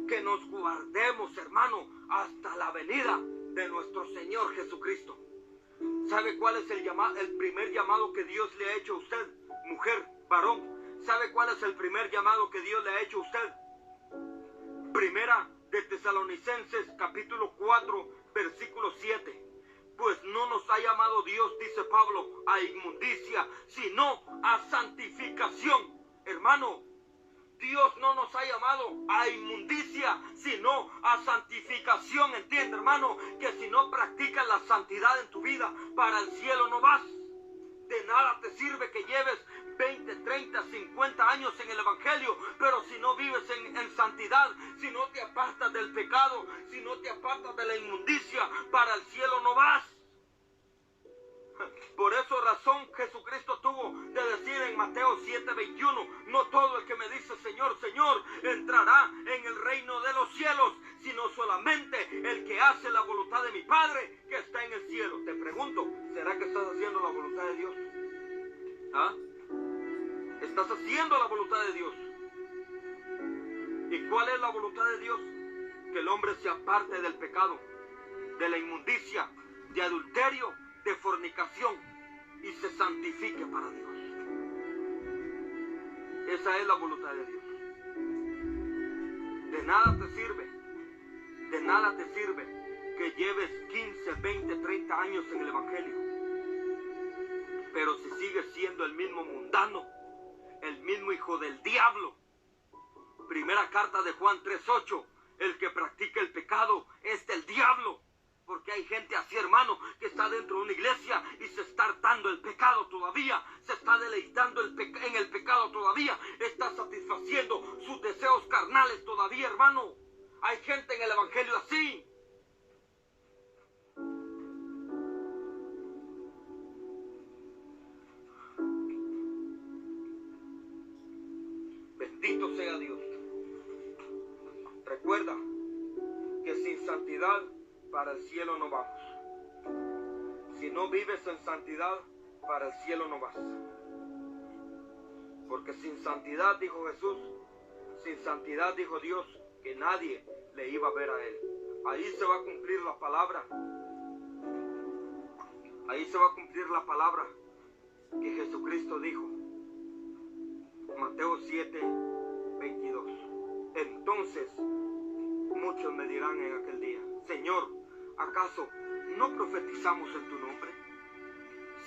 que nos guardemos, hermano, hasta la venida de nuestro Señor Jesucristo. ¿Sabe cuál es el primer llamado que Dios le ha hecho a usted, mujer, varón? ¿Sabe cuál es el primer llamado que Dios le ha hecho a usted? Primera de Tesalonicenses capítulo 4, versículo 7. Pues no nos ha llamado Dios, dice Pablo, a inmundicia, sino a santificación. Hermano, Dios no nos ha llamado a inmundicia, sino a santificación. ¿Entiende, hermano? Que si no practicas la santidad en tu vida, para el cielo no vas. De nada te sirve que lleves 20, 30, 50 años en el Evangelio, pero si no vives en santidad, si no te apartas del pecado, si no te apartas de la inmundicia, para el cielo no vas. Por esa razón Jesucristo tuvo de decir en Mateo 7:21, no todo el que me dice Señor, Señor, entrará en el reino de los cielos, sino solamente el que hace la voluntad de mi Padre que está en el cielo. Te pregunto, ¿será que estás haciendo la voluntad de Dios? ¿Ah? ¿Estás haciendo la voluntad de Dios? ¿Y cuál es la voluntad de Dios? Que el hombre se aparte del pecado, de la inmundicia, de adulterio, de fornicación, y se santifique para Dios. Esa es la voluntad de Dios. De nada te sirve que lleves 15, 20, 30 años en el Evangelio, pero si sigues siendo el mismo mundano, el mismo hijo del diablo. Primera carta de Juan 3:8, el que practica el pecado es del diablo. Porque hay gente así, hermano, que está dentro de una iglesia y se está hartando el pecado todavía, se está deleitando en el pecado todavía, está satisfaciendo sus deseos carnales todavía, hermano. Hay gente en el Evangelio así. Bendito sea Dios. Recuerda, santidad, para el cielo no vamos. Si no vives en santidad, para el cielo no vas. Porque sin santidad, dijo Jesús, sin santidad, dijo Dios, que nadie le iba a ver a Él. Ahí se va a cumplir la palabra. Ahí se va a cumplir la palabra que Jesucristo dijo. Mateo 7, 22. Entonces, muchos me dirán en aquel día, Señor, ¿acaso no profetizamos en tu nombre?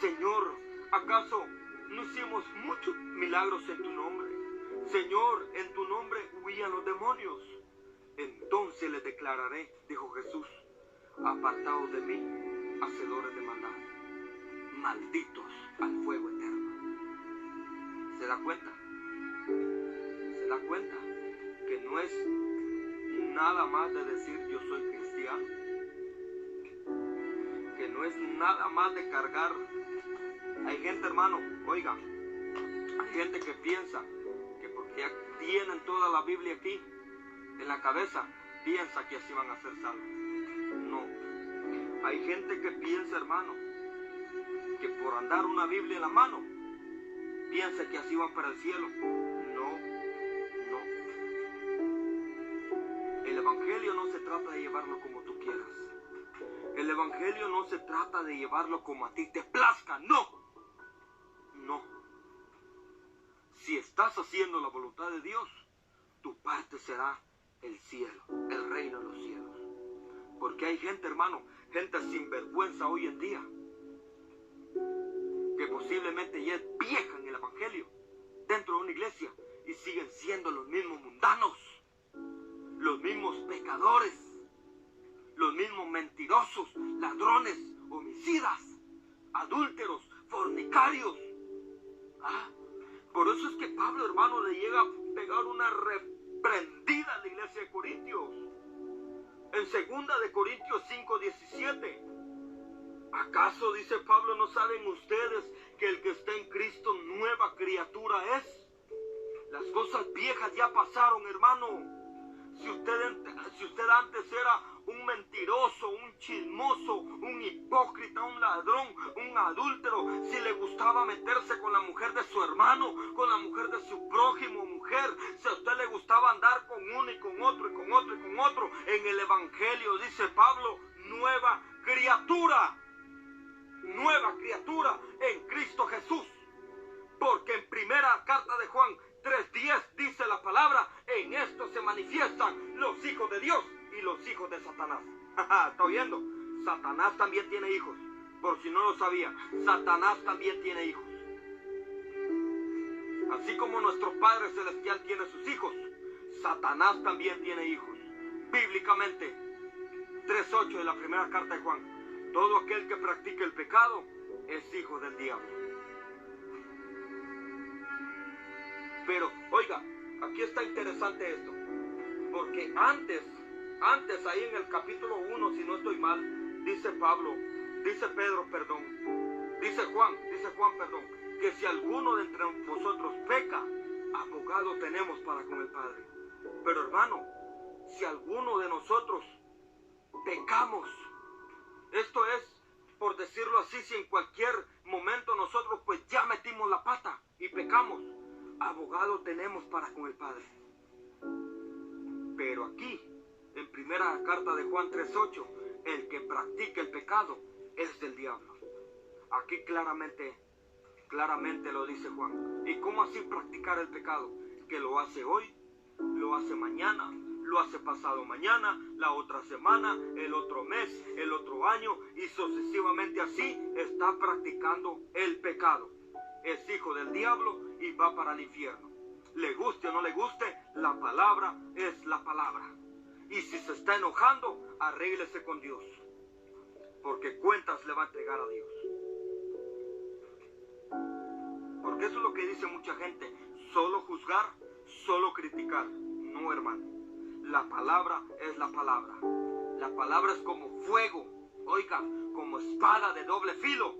Señor, ¿acaso no hicimos muchos milagros en tu nombre? Señor, en tu nombre huían los demonios. Entonces les declararé, dijo Jesús, apartados de mí, hacedores de maldad, malditos al fuego eterno. ¿Se da cuenta? ¿Se da cuenta? Que no es nada más de decir yo soy cristiano. Que no es nada más de cargar. Hay gente, hermano, oiga, hay gente que piensa que porque ya tienen toda la Biblia aquí en la cabeza, piensa que así van a ser salvos. No. Hay gente que piensa, hermano, que por andar una Biblia en la mano, piensa que así van para el cielo. No, no. El Evangelio no se trata de llevarlo como tú quieras. El Evangelio no se trata de llevarlo como a ti te plazca. No. No. Si estás haciendo la voluntad de Dios, tu parte será el cielo, el reino de los cielos. Porque hay gente, hermano, gente sin vergüenza hoy en día, que posiblemente ya es vieja en el Evangelio, dentro de una iglesia, y siguen siendo los mismos mundanos, los mismos pecadores, los mismos mentirosos, ladrones, homicidas, adúlteros, fornicarios. Por eso es que Pablo, hermano, le llega a pegar una reprendida a la iglesia de Corintios. En 2 de Corintios 5:17. ¿Acaso, dice Pablo, no saben ustedes que el que está en Cristo nueva criatura es? Las cosas viejas ya pasaron, hermano. Si usted antes era un mentiroso, un chismoso, un hipócrita, un ladrón, un adúltero, si le gustaba meterse con la mujer de su hermano, con la mujer de su prójimo, mujer, si a usted le gustaba andar con uno y con otro y con otro y con otro, en el Evangelio dice Pablo, nueva criatura en Cristo Jesús. Porque en primera carta de Juan 3:10 dice la palabra, en esto se manifiestan los hijos de Dios y los hijos de Satanás. ¿Está oyendo? Satanás también tiene hijos. Por si no lo sabía, Satanás también tiene hijos. Así como nuestro Padre Celestial tiene sus hijos, Satanás también tiene hijos. Bíblicamente, 3:8 de la primera carta de Juan, todo aquel que practique el pecado es hijo del diablo. Pero, oiga, aquí está interesante esto, porque antes ahí en el capítulo 1, si no estoy mal, dice Juan, que si alguno de entre vosotros peca, abogado tenemos para con el Padre. Pero hermano, si alguno de nosotros pecamos, esto es, por decirlo así, si en cualquier momento nosotros pues ya metimos la pata y pecamos, abogado tenemos para con el Padre. Pero aquí, en primera carta de Juan 3:8, el que practica el pecado es del diablo. Aquí claramente lo dice Juan. ¿Y cómo así practicar el pecado? Que lo hace hoy, lo hace mañana, lo hace pasado mañana, la otra semana, el otro mes, el otro año, y sucesivamente así está practicando el pecado. Es hijo del diablo y va para el infierno. Le guste o no le guste, la palabra es la palabra. Y si se está enojando, arréglese con Dios, porque cuentas le va a entregar a Dios. Porque eso es lo que dice mucha gente, solo juzgar, solo criticar. No, hermano, la palabra es la palabra. La palabra es como fuego, oiga, como espada de doble filo,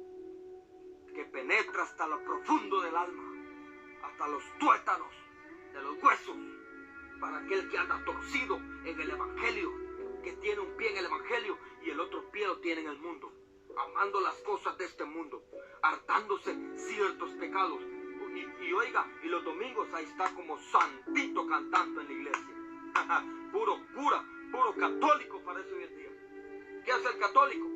que penetra hasta lo profundo del alma, hasta los tuétanos de los huesos, para aquel que anda torcido en el Evangelio, que tiene un pie en el evangelio y el otro pie lo tiene en el mundo, amando las cosas de este mundo, hartándose ciertos pecados. Y oiga, y los domingos ahí está como santito cantando en la iglesia. Puro cura, puro católico parece hoy en día. ¿Qué hace el católico?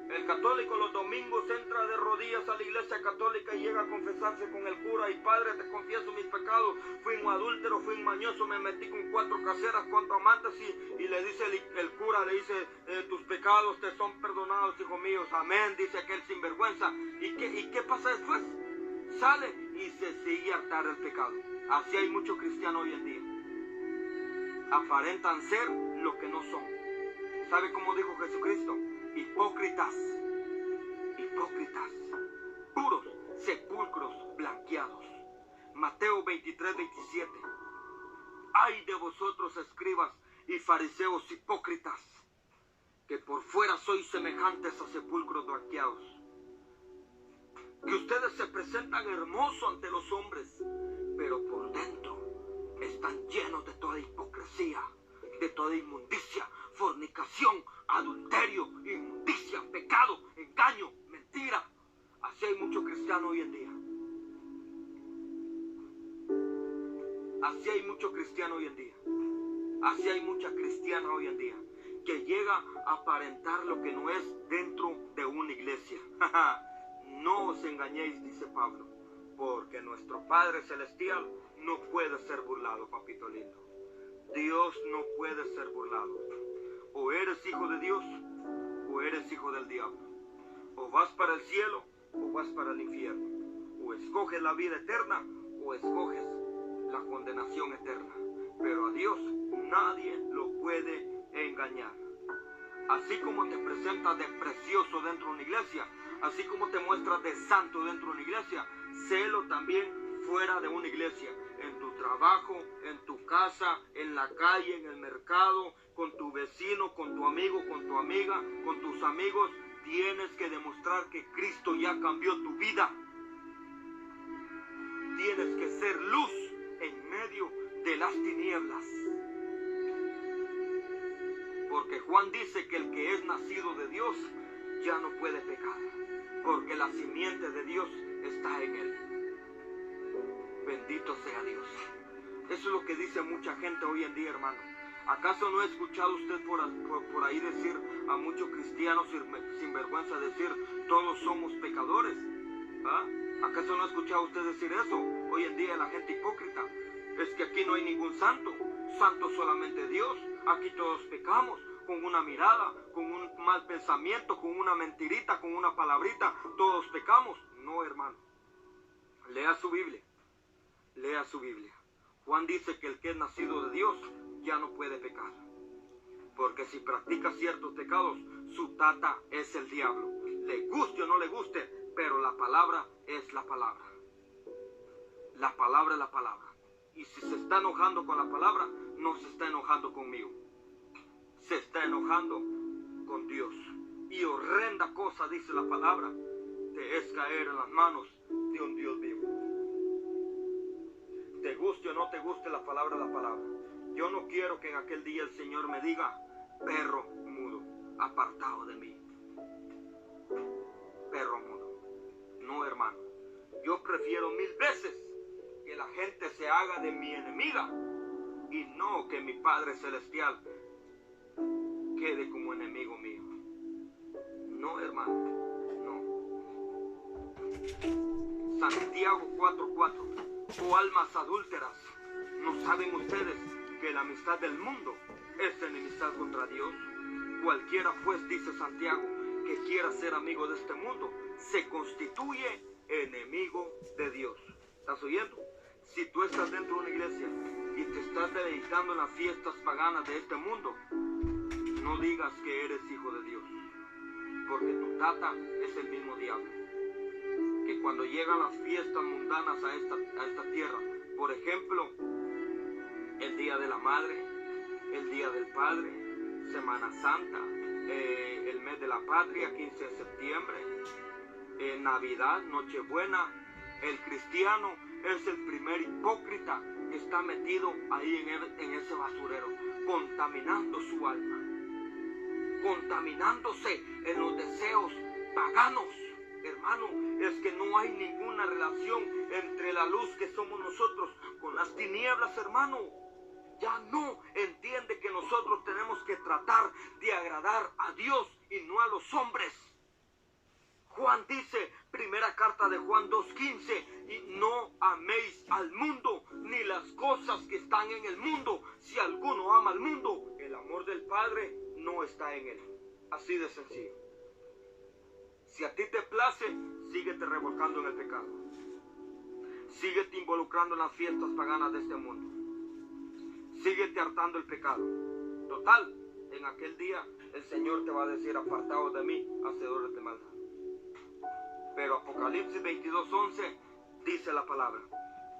El católico los domingos entra de rodillas a la iglesia católica y llega a confesarse con el cura. Y padre, te confieso mis pecados. Fui un adúltero, fui un mañoso, me metí con 4 caseras, 4 amantes. Y le dice el cura, le dice, tus pecados te son perdonados, hijos míos. Amén, dice aquel sinvergüenza. ¿Y qué pasa después? Sale y se sigue a hartar el pecado. Así hay muchos cristianos hoy en día. Aparentan ser lo que no son. ¿Sabe cómo dijo Jesucristo? Hipócritas, hipócritas, puros sepulcros blanqueados. Mateo 23, 27. Ay de vosotros, escribas y fariseos hipócritas, que por fuera sois semejantes a sepulcros blanqueados, que ustedes se presentan hermosos ante los hombres, pero por dentro están llenos de toda hipocresía, de toda inmundicia, fornicación, adulterio, inmundicia, pecado, engaño, mentira. Así hay muchos cristianos hoy en día. Así hay muchos cristianos hoy en día. Así hay mucha cristiana hoy en día que llega a aparentar lo que no es dentro de una iglesia. No os engañéis, dice Pablo, porque nuestro Padre Celestial no puede ser burlado, papito lindo. Dios no puede ser burlado. O eres hijo de Dios o eres hijo del diablo. O vas para el cielo o vas para el infierno. O escoges la vida eterna o escoges la condenación eterna. Pero a Dios nadie lo puede engañar. Así como te presentas de precioso dentro de una iglesia, así como te muestras de santo dentro de una iglesia, sélo también fuera de una iglesia. En tu trabajo, en tu casa, en la calle, en el mercado, con tu vecino, con tu amigo, con tu amiga, con tus amigos, tienes que demostrar que Cristo ya cambió tu vida. Tienes que ser luz en medio de las tinieblas. Porque Juan dice que el que es nacido de Dios ya no puede pecar, porque la simiente de Dios está en él. Bendito sea Dios. Eso es lo que dice mucha gente hoy en día, hermano. ¿Acaso no ha escuchado usted por ahí decir a muchos cristianos sin vergüenza decir, todos somos pecadores? ¿Ah? ¿Acaso no ha escuchado usted decir eso? Hoy en día la gente hipócrita. Es que aquí no hay ningún santo. Santo solamente Dios. Aquí todos pecamos. Con una mirada, con un mal pensamiento, con una mentirita, con una palabrita. Todos pecamos. No, hermano. Lea su Biblia. Lea su Biblia. Juan dice que el que es nacido de Dios ya no puede pecar. Porque si practica ciertos pecados, su tata es el diablo. Le guste o no le guste, pero la palabra es la palabra. La palabra es la palabra. Y si se está enojando con la palabra, no se está enojando conmigo. Se está enojando con Dios. Y horrenda cosa, dice la palabra, te es caer en las manos de un Dios vivo. Te guste o no te guste la palabra, la palabra. Yo no quiero que en aquel día el Señor me diga, perro mudo, apartado de mí. Perro mudo. No, hermano. Yo prefiero 1000 veces que la gente se haga de mi enemiga y no que mi Padre Celestial quede como enemigo mío. No, hermano. No. Santiago 4:4. Oh almas adúlteras, ¿no saben ustedes que la amistad del mundo es enemistad contra Dios? Cualquiera pues, dice Santiago, que quiera ser amigo de este mundo, se constituye enemigo de Dios. ¿Estás oyendo? Si tú estás dentro de una iglesia y te estás dedicando en las fiestas paganas de este mundo, no digas que eres hijo de Dios, porque tu tata es el mismo diablo. Que cuando llegan las fiestas mundanas a esta tierra, por ejemplo, el Día de la Madre, el Día del Padre, Semana Santa, el mes de la Patria, 15 de septiembre, Navidad, Nochebuena, el cristiano es el primer hipócrita que está metido ahí en ese basurero, contaminando su alma. contaminándose en los deseos paganos. Hermano, es que no hay ninguna relación entre la luz que somos nosotros con las tinieblas, hermano. Ya no entiende que nosotros tenemos que tratar de agradar a Dios y no a los hombres. Juan dice, primera carta de Juan 2:15, y no améis al mundo ni las cosas que están en el mundo. Si alguno ama al mundo, el amor del Padre no está en él. Así de sencillo. Si a ti te place, síguete revolcando en el pecado. Síguete involucrando en las fiestas paganas de este mundo. Síguete hartando el pecado. Total, en aquel día el Señor te va a decir, apartaos de mí, hacedores de maldad. Pero Apocalipsis 22:11 dice la palabra,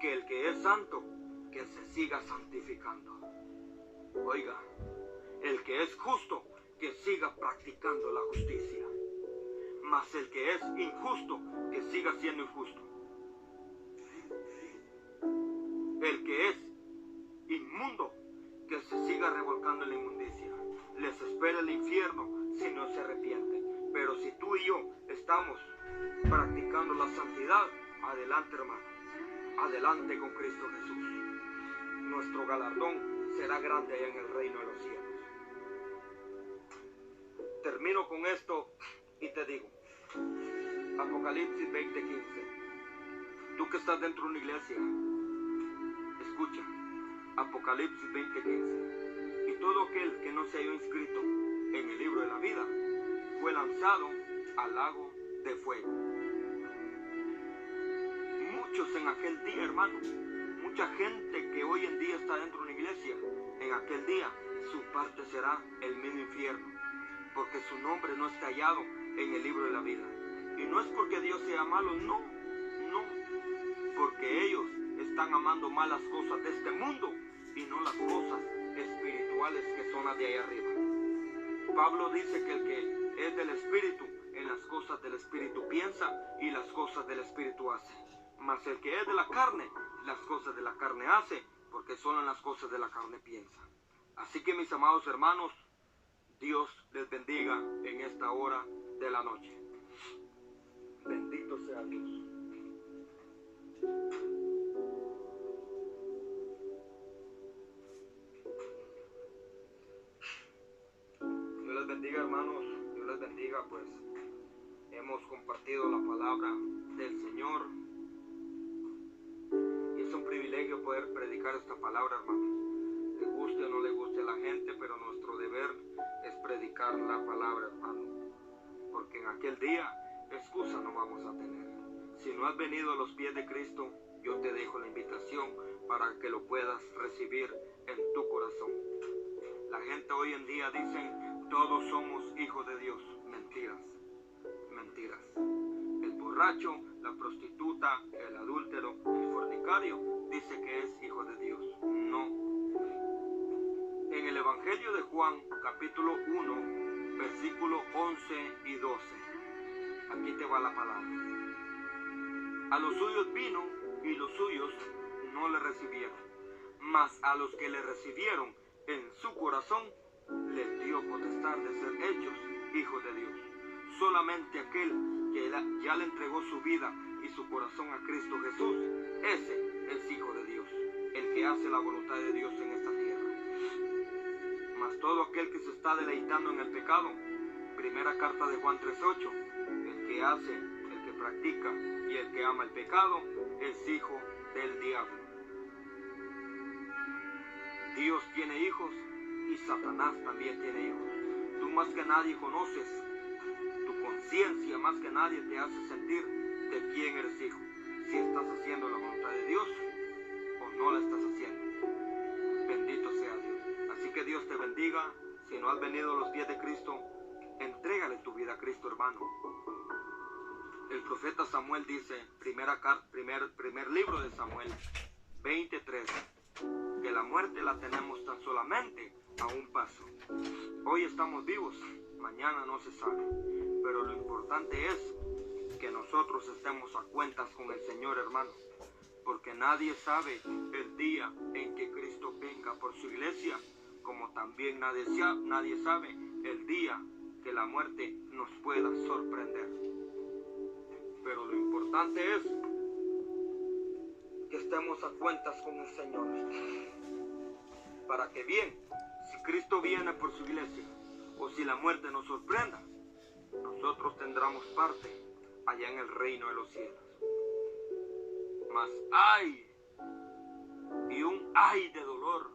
que el que es santo, que se siga santificando. Oiga, el que es justo, que siga practicando la justicia. Mas el que es injusto, que siga siendo injusto. El que es inmundo, que se siga revolcando en la inmundicia. Les espera el infierno si no se arrepienten. Pero si tú y yo estamos practicando la santidad, adelante, hermano. Adelante con Cristo Jesús. Nuestro galardón será grande allá en el reino de los cielos. Termino con esto y te digo, Apocalipsis 20:15. Tú que estás dentro de una iglesia, escucha, Apocalipsis 20:15. Y todo aquel que no se haya inscrito en el libro de la vida fue lanzado al lago de fuego. Muchos en aquel día, hermano, mucha gente que hoy en día está dentro de una iglesia, en aquel día su parte será el mismo infierno, porque su nombre no está hallado en el libro de la vida. Y no es porque Dios sea malo, no, porque ellos están amando más las cosas de este mundo y no las cosas espirituales que son las de allá arriba. Pablo dice que el que es del Espíritu, en las cosas del Espíritu piensa y las cosas del Espíritu hace. Mas el que es de la carne, las cosas de la carne hace, porque solo en las cosas de la carne piensa. Así que, mis amados hermanos, Dios les bendiga en esta hora de la noche. Bendito sea Dios. Dios les bendiga, hermanos. Dios les bendiga, pues hemos compartido la palabra del Señor. Y es un privilegio poder predicar esta palabra, hermanos. Le guste o no le guste a la gente, pero nuestro deber es predicar la palabra, hermano. Porque en aquel día excusa no vamos a tener. Si no has venido a los pies de Cristo, yo te dejo la invitación para que lo puedas recibir en tu corazón. La gente hoy en día dice, todos somos hijos de Dios. Mentiras, mentiras. El borracho, la prostituta, el adúltero, el fornicario, dice que es hijo de Dios. No. En el Evangelio de Juan, capítulo 1, versículo 11 y 12. Aquí te va la palabra. A los suyos vino y los suyos no le recibieron. Mas a los que le recibieron en su corazón, les dio potestad de ser hechos hijos de Dios. Solamente aquel que ya le entregó su vida y su corazón a Cristo Jesús, ese es hijo de Dios, el que hace la voluntad de Dios en esta tierra. Mas todo aquel que se está deleitando en el pecado, primera carta de Juan 3:8, el que hace, el que practica y el que ama el pecado, es hijo del diablo. Dios tiene hijos y Satanás también tiene hijos. Tú más que nadie conoces, tu conciencia más que nadie te hace sentir de quién eres hijo. Si estás haciendo la voluntad de Dios o no la estás haciendo. Bendito sea Dios. Así que Dios te bendiga. Si no has venido a los pies de Cristo, entrégale tu vida a Cristo, hermano. El profeta Samuel dice, primer libro de Samuel 23, que la muerte la tenemos tan solamente a un paso. Hoy estamos vivos, mañana no se sabe, pero lo importante es que nosotros estemos a cuentas con el Señor, hermano, porque nadie sabe el día en que Cristo venga por su iglesia, como también nadie sabe el día que la muerte nos pueda sorprender. Pero lo importante es que estemos a cuentas con el Señor, para que bien, si Cristo viene por su iglesia, o si la muerte nos sorprenda, nosotros tendremos parte allá en el reino de los cielos. Mas ay, y un ay de dolor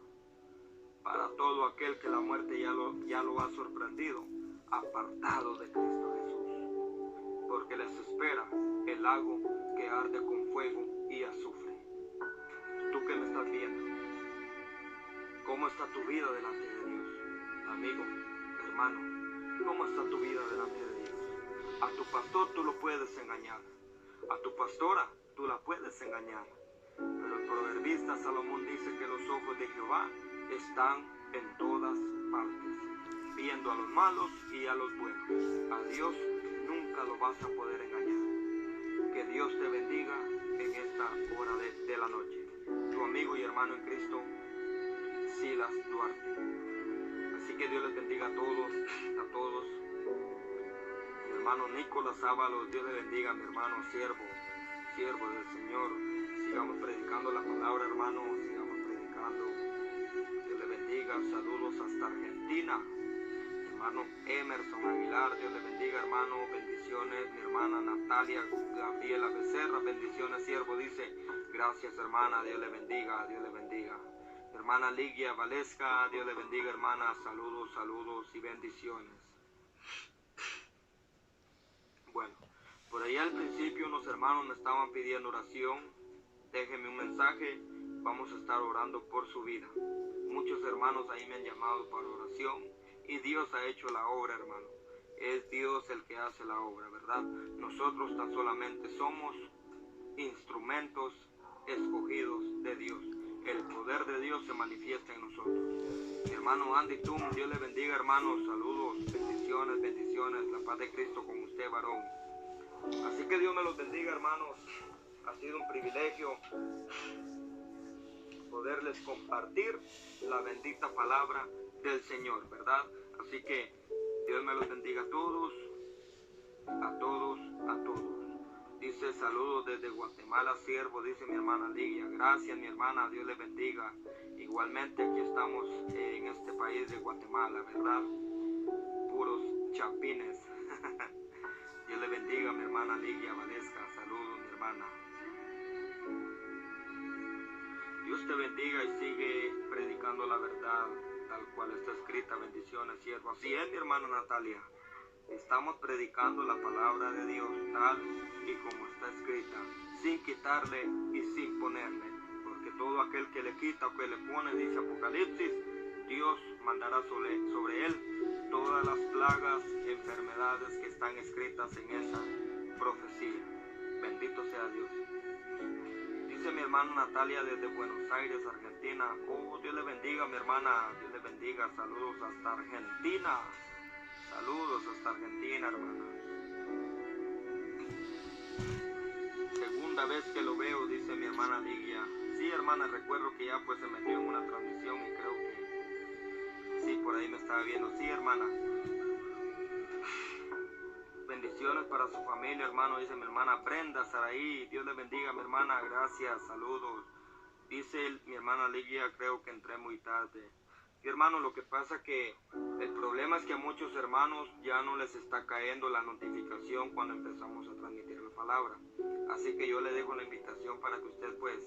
para todo aquel que la muerte ya lo ha sorprendido, apartado de Cristo Jesús, porque les espera el lago que arde con fuego y azufre. Tú que me estás viendo, ¿cómo está tu vida delante de Dios? Amigo, hermano, ¿cómo está tu vida delante de Dios? A tu pastor tú lo puedes engañar, a tu pastora tú la puedes engañar, pero el proverbista Salomón dice que los ojos de Jehová están en todas partes, viendo a los malos y a los buenos. A Dios nunca lo vas a poder engañar. Que Dios te bendiga en esta hora de la noche. Tu amigo y hermano en Cristo, Silas Duarte. Así que Dios les bendiga a todos. Mi hermano Nicolás Ábalos, Dios le bendiga, mi hermano siervo del Señor. Sigamos predicando la palabra, hermano, sigamos predicando. Dios le bendiga, saludos hasta Argentina. Mi hermano Emerson Aguilar, Dios le bendiga, hermano, bendiciones. Mi hermana Natalia Gabriela Becerra, bendiciones, siervo, dice, gracias, hermana, Dios le bendiga, Dios le bendiga. Mi hermana Ligia Valesca, Dios le bendiga, hermana, saludos y bendiciones. Bueno, por ahí al principio unos hermanos me estaban pidiendo oración. Déjenme un mensaje, vamos a estar orando por su vida. Muchos hermanos ahí me han llamado para oración y Dios ha hecho la obra, hermano. Es Dios el que hace la obra, ¿verdad? Nosotros tan solamente somos instrumentos escogidos de Dios. El poder de Dios se manifiesta en nosotros. Mi hermano Andy Tum, Dios le bendiga, hermanos, saludos, bendiciones, la paz de Cristo con usted, varón. Así que Dios me los bendiga, hermanos. Ha sido un privilegio poderles compartir la bendita palabra del Señor, ¿verdad? Así que Dios me los bendiga a todos. Dice saludos desde Guatemala, siervo, dice mi hermana Ligia. Gracias, mi hermana, Dios le bendiga. Igualmente aquí estamos en este país de Guatemala, ¿verdad? Puros chapines. Dios le bendiga, mi hermana Ligia Valesca. Saludos, mi hermana. Dios te bendiga y sigue predicando la verdad tal cual está escrita. Bendiciones, siervo. Así es, mi hermana Natalia. Estamos predicando la palabra de Dios tal y como está escrita, sin quitarle y sin ponerle, porque todo aquel que le quita o que le pone, dice Apocalipsis, Dios mandará sobre él todas las plagas, enfermedades que están escritas en esa profecía. Bendito sea Dios. Dice mi hermana Natalia desde Buenos Aires, Argentina. Oh, Dios le bendiga, mi hermana, Dios le bendiga. Saludos hasta Argentina. Saludos hasta Argentina, hermana. Segunda vez que lo veo, dice mi hermana Ligia. Sí, hermana, recuerdo que ya pues se metió en una transmisión y creo que sí, por ahí me estaba viendo. Sí, hermana. Bendiciones para su familia, hermano, dice mi hermana Brenda Saraí. Dios le bendiga, mi hermana, gracias, saludos. Dice mi hermana Ligia, creo que entré muy tarde. Y hermano, lo que pasa que el problema es que a muchos hermanos ya no les está cayendo la notificación cuando empezamos a transmitir la palabra. Así que yo le dejo la invitación para que usted pues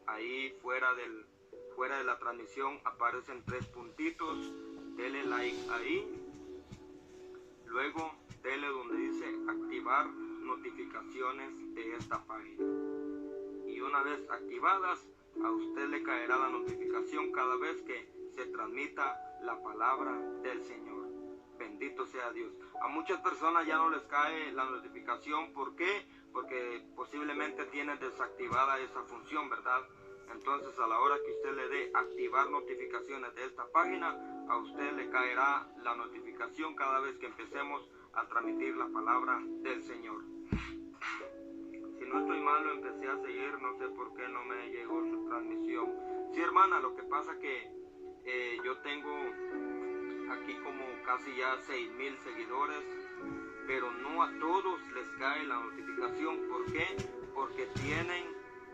ahí fuera de la transmisión aparecen 3 puntitos, dele like ahí, luego dele donde dice activar notificaciones de esta página. Y una vez activadas, a usted le caerá la notificación cada vez que se transmita la palabra del Señor. Bendito sea Dios. A muchas personas ya no les cae la notificación. ¿Por qué? Porque posiblemente tienen desactivada esa función, ¿verdad? Entonces a la hora que usted le dé activar notificaciones de esta página, a usted le caerá la notificación cada vez que empecemos a transmitir la palabra del Señor. Si no estoy mal, lo empecé a seguir, no sé por qué no me llegó su transmisión. Sí, hermana, lo que pasa que yo tengo aquí como casi ya 6,000 seguidores, pero no a todos les cae la notificación. ¿Por qué? Porque tienen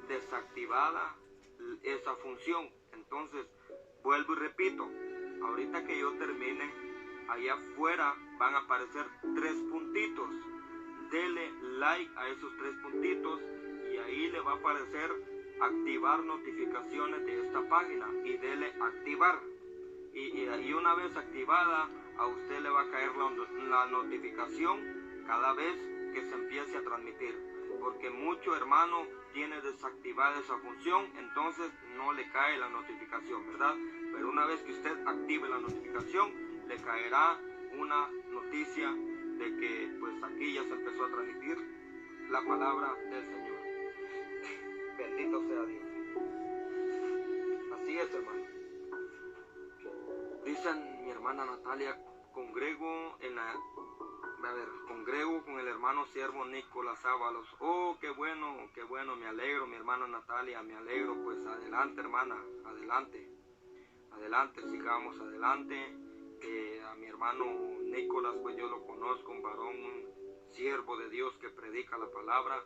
desactivada esa función. Entonces, vuelvo y repito, ahorita que yo termine, allá afuera van a aparecer 3 puntitos. Dele like a esos 3 puntitos y ahí le va a aparecer activar notificaciones de esta página y dele activar. Y una vez activada, a usted le va a caer la notificación cada vez que se empiece a transmitir, porque mucho hermano tiene desactivada esa función, entonces no le cae la notificación, ¿verdad? Pero una vez que usted active la notificación, le caerá una noticia de que pues aquí ya se empezó a transmitir la palabra del Señor. Bendito sea Dios. Así es, hermano. Dicen mi hermana Natalia, congrego con el hermano siervo Nicolás Ábalos. Oh, qué bueno, me alegro, mi hermana Natalia, me alegro. Pues adelante, hermana, adelante, sigamos adelante. A mi hermano Nicolás, pues yo lo conozco, un varón, un siervo de Dios que predica la palabra.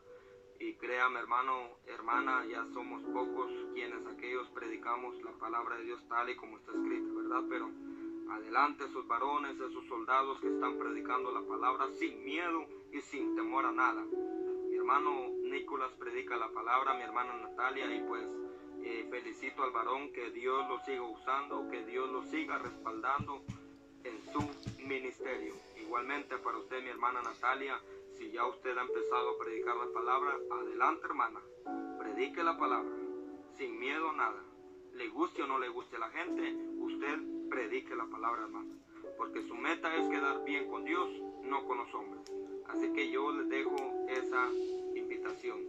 Y créame, hermano, hermana, ya somos pocos quienes aquellos predicamos la palabra de Dios tal y como está escrita, ¿verdad? Pero adelante esos varones, esos soldados que están predicando la palabra sin miedo y sin temor a nada. Mi hermano Nicolás predica la palabra, mi hermana Natalia, y pues felicito al varón, que Dios lo siga usando, que Dios lo siga respaldando en su ministerio. Igualmente para usted, mi hermana Natalia, si ya usted ha empezado a predicar la palabra, adelante, hermana, predique la palabra, sin miedo a nada. Le guste o no le guste a la gente, usted predique la palabra, hermana, porque su meta es quedar bien con Dios, no con los hombres. Así que yo les dejo esa invitación.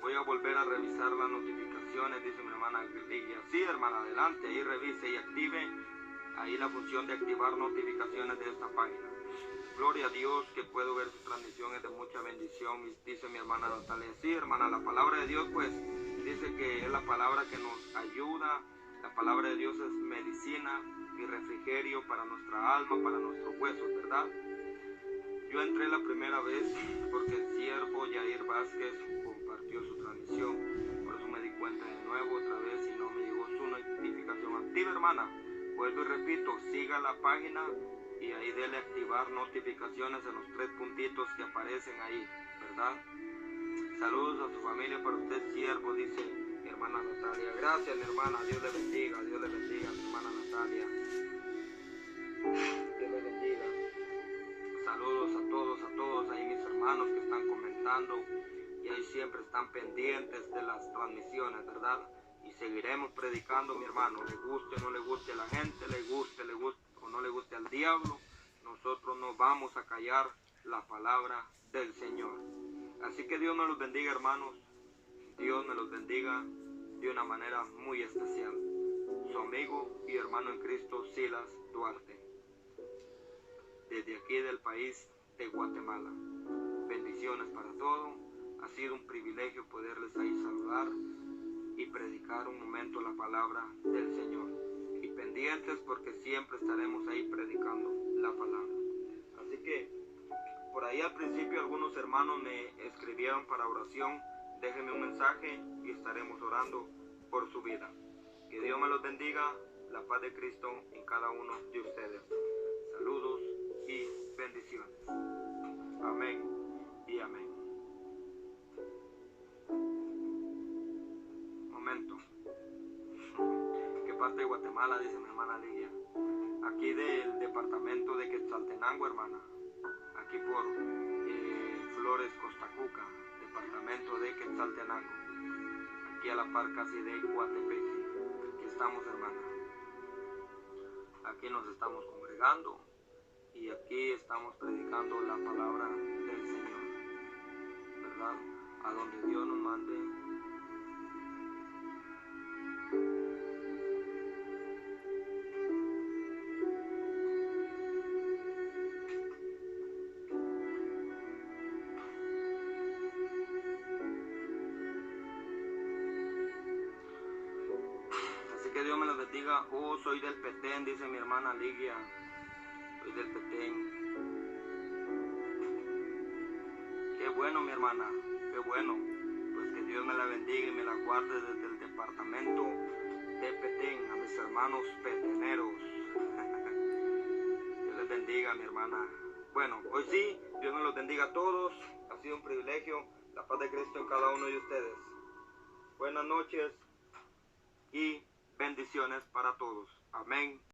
Voy a volver a revisar las notificaciones, dice mi hermana Ligia. Sí, hermana, adelante, ahí revise y active ahí la función de activar notificaciones de esta página. Gloria a Dios, que puedo ver sus transmisiones de mucha bendición, dice mi hermana Natalia. Sí, hermana, la palabra de Dios pues dice que es la palabra que nos ayuda. La palabra de Dios es medicina y refrigerio para nuestra alma, para nuestros huesos, ¿verdad? Yo entré la primera vez porque el siervo Yair Vázquez compartió su transmisión, por eso me di cuenta de nuevo otra vez y no me llegó su notificación activa, hermana. Vuelvo y repito, siga la página y ahí dele activar notificaciones en los 3 puntitos que aparecen ahí, ¿verdad? Saludos a su familia, para usted siervo, dice mi hermana Natalia. Gracias, mi hermana, Dios le bendiga, mi hermana Natalia. Dios le bendiga. Saludos a todos ahí mis hermanos que están comentando y ahí siempre están pendientes de las transmisiones, ¿verdad? Y seguiremos predicando, mi hermano, le guste o no le guste a la gente, le guste o no le guste al diablo, nosotros no vamos a callar la palabra del Señor. Así que Dios me los bendiga, hermanos, Dios me los bendiga de una manera muy especial. Su amigo y hermano en Cristo, Silas Duarte, desde aquí del país de Guatemala. Bendiciones para todos, ha sido un privilegio poderles ahí saludar y predicar un momento la palabra del Señor. Y pendientes porque siempre estaremos ahí predicando la palabra. Así que por ahí al principio algunos hermanos me escribieron para oración. Déjenme un mensaje y estaremos orando por su vida. Que Dios me los bendiga, la paz de Cristo en cada uno de ustedes. Saludos y bendiciones. Amén y amén. Momento. ¿Qué parte de Guatemala? Dice mi hermana Ligia. Aquí del departamento de Quetzaltenango, hermana. Aquí por Flores, Costa Cuca, departamento de Quetzaltenango. Aquí a la par casi de Coatepeque. Aquí estamos, hermana. Aquí nos estamos congregando y aquí estamos predicando la palabra del Señor, ¿verdad? A donde Dios nos mande. bendiga. Oh, soy del Petén, dice mi hermana Ligia. Soy del Petén. Qué bueno, mi hermana, qué bueno. Pues que Dios me la bendiga y me la guarde desde el departamento de Petén, a mis hermanos peteneros. Dios les bendiga, mi hermana. Bueno, hoy sí, Dios nos los bendiga a todos. Ha sido un privilegio. La paz de Cristo en cada uno de ustedes. Buenas noches y bendiciones para todos. Amén.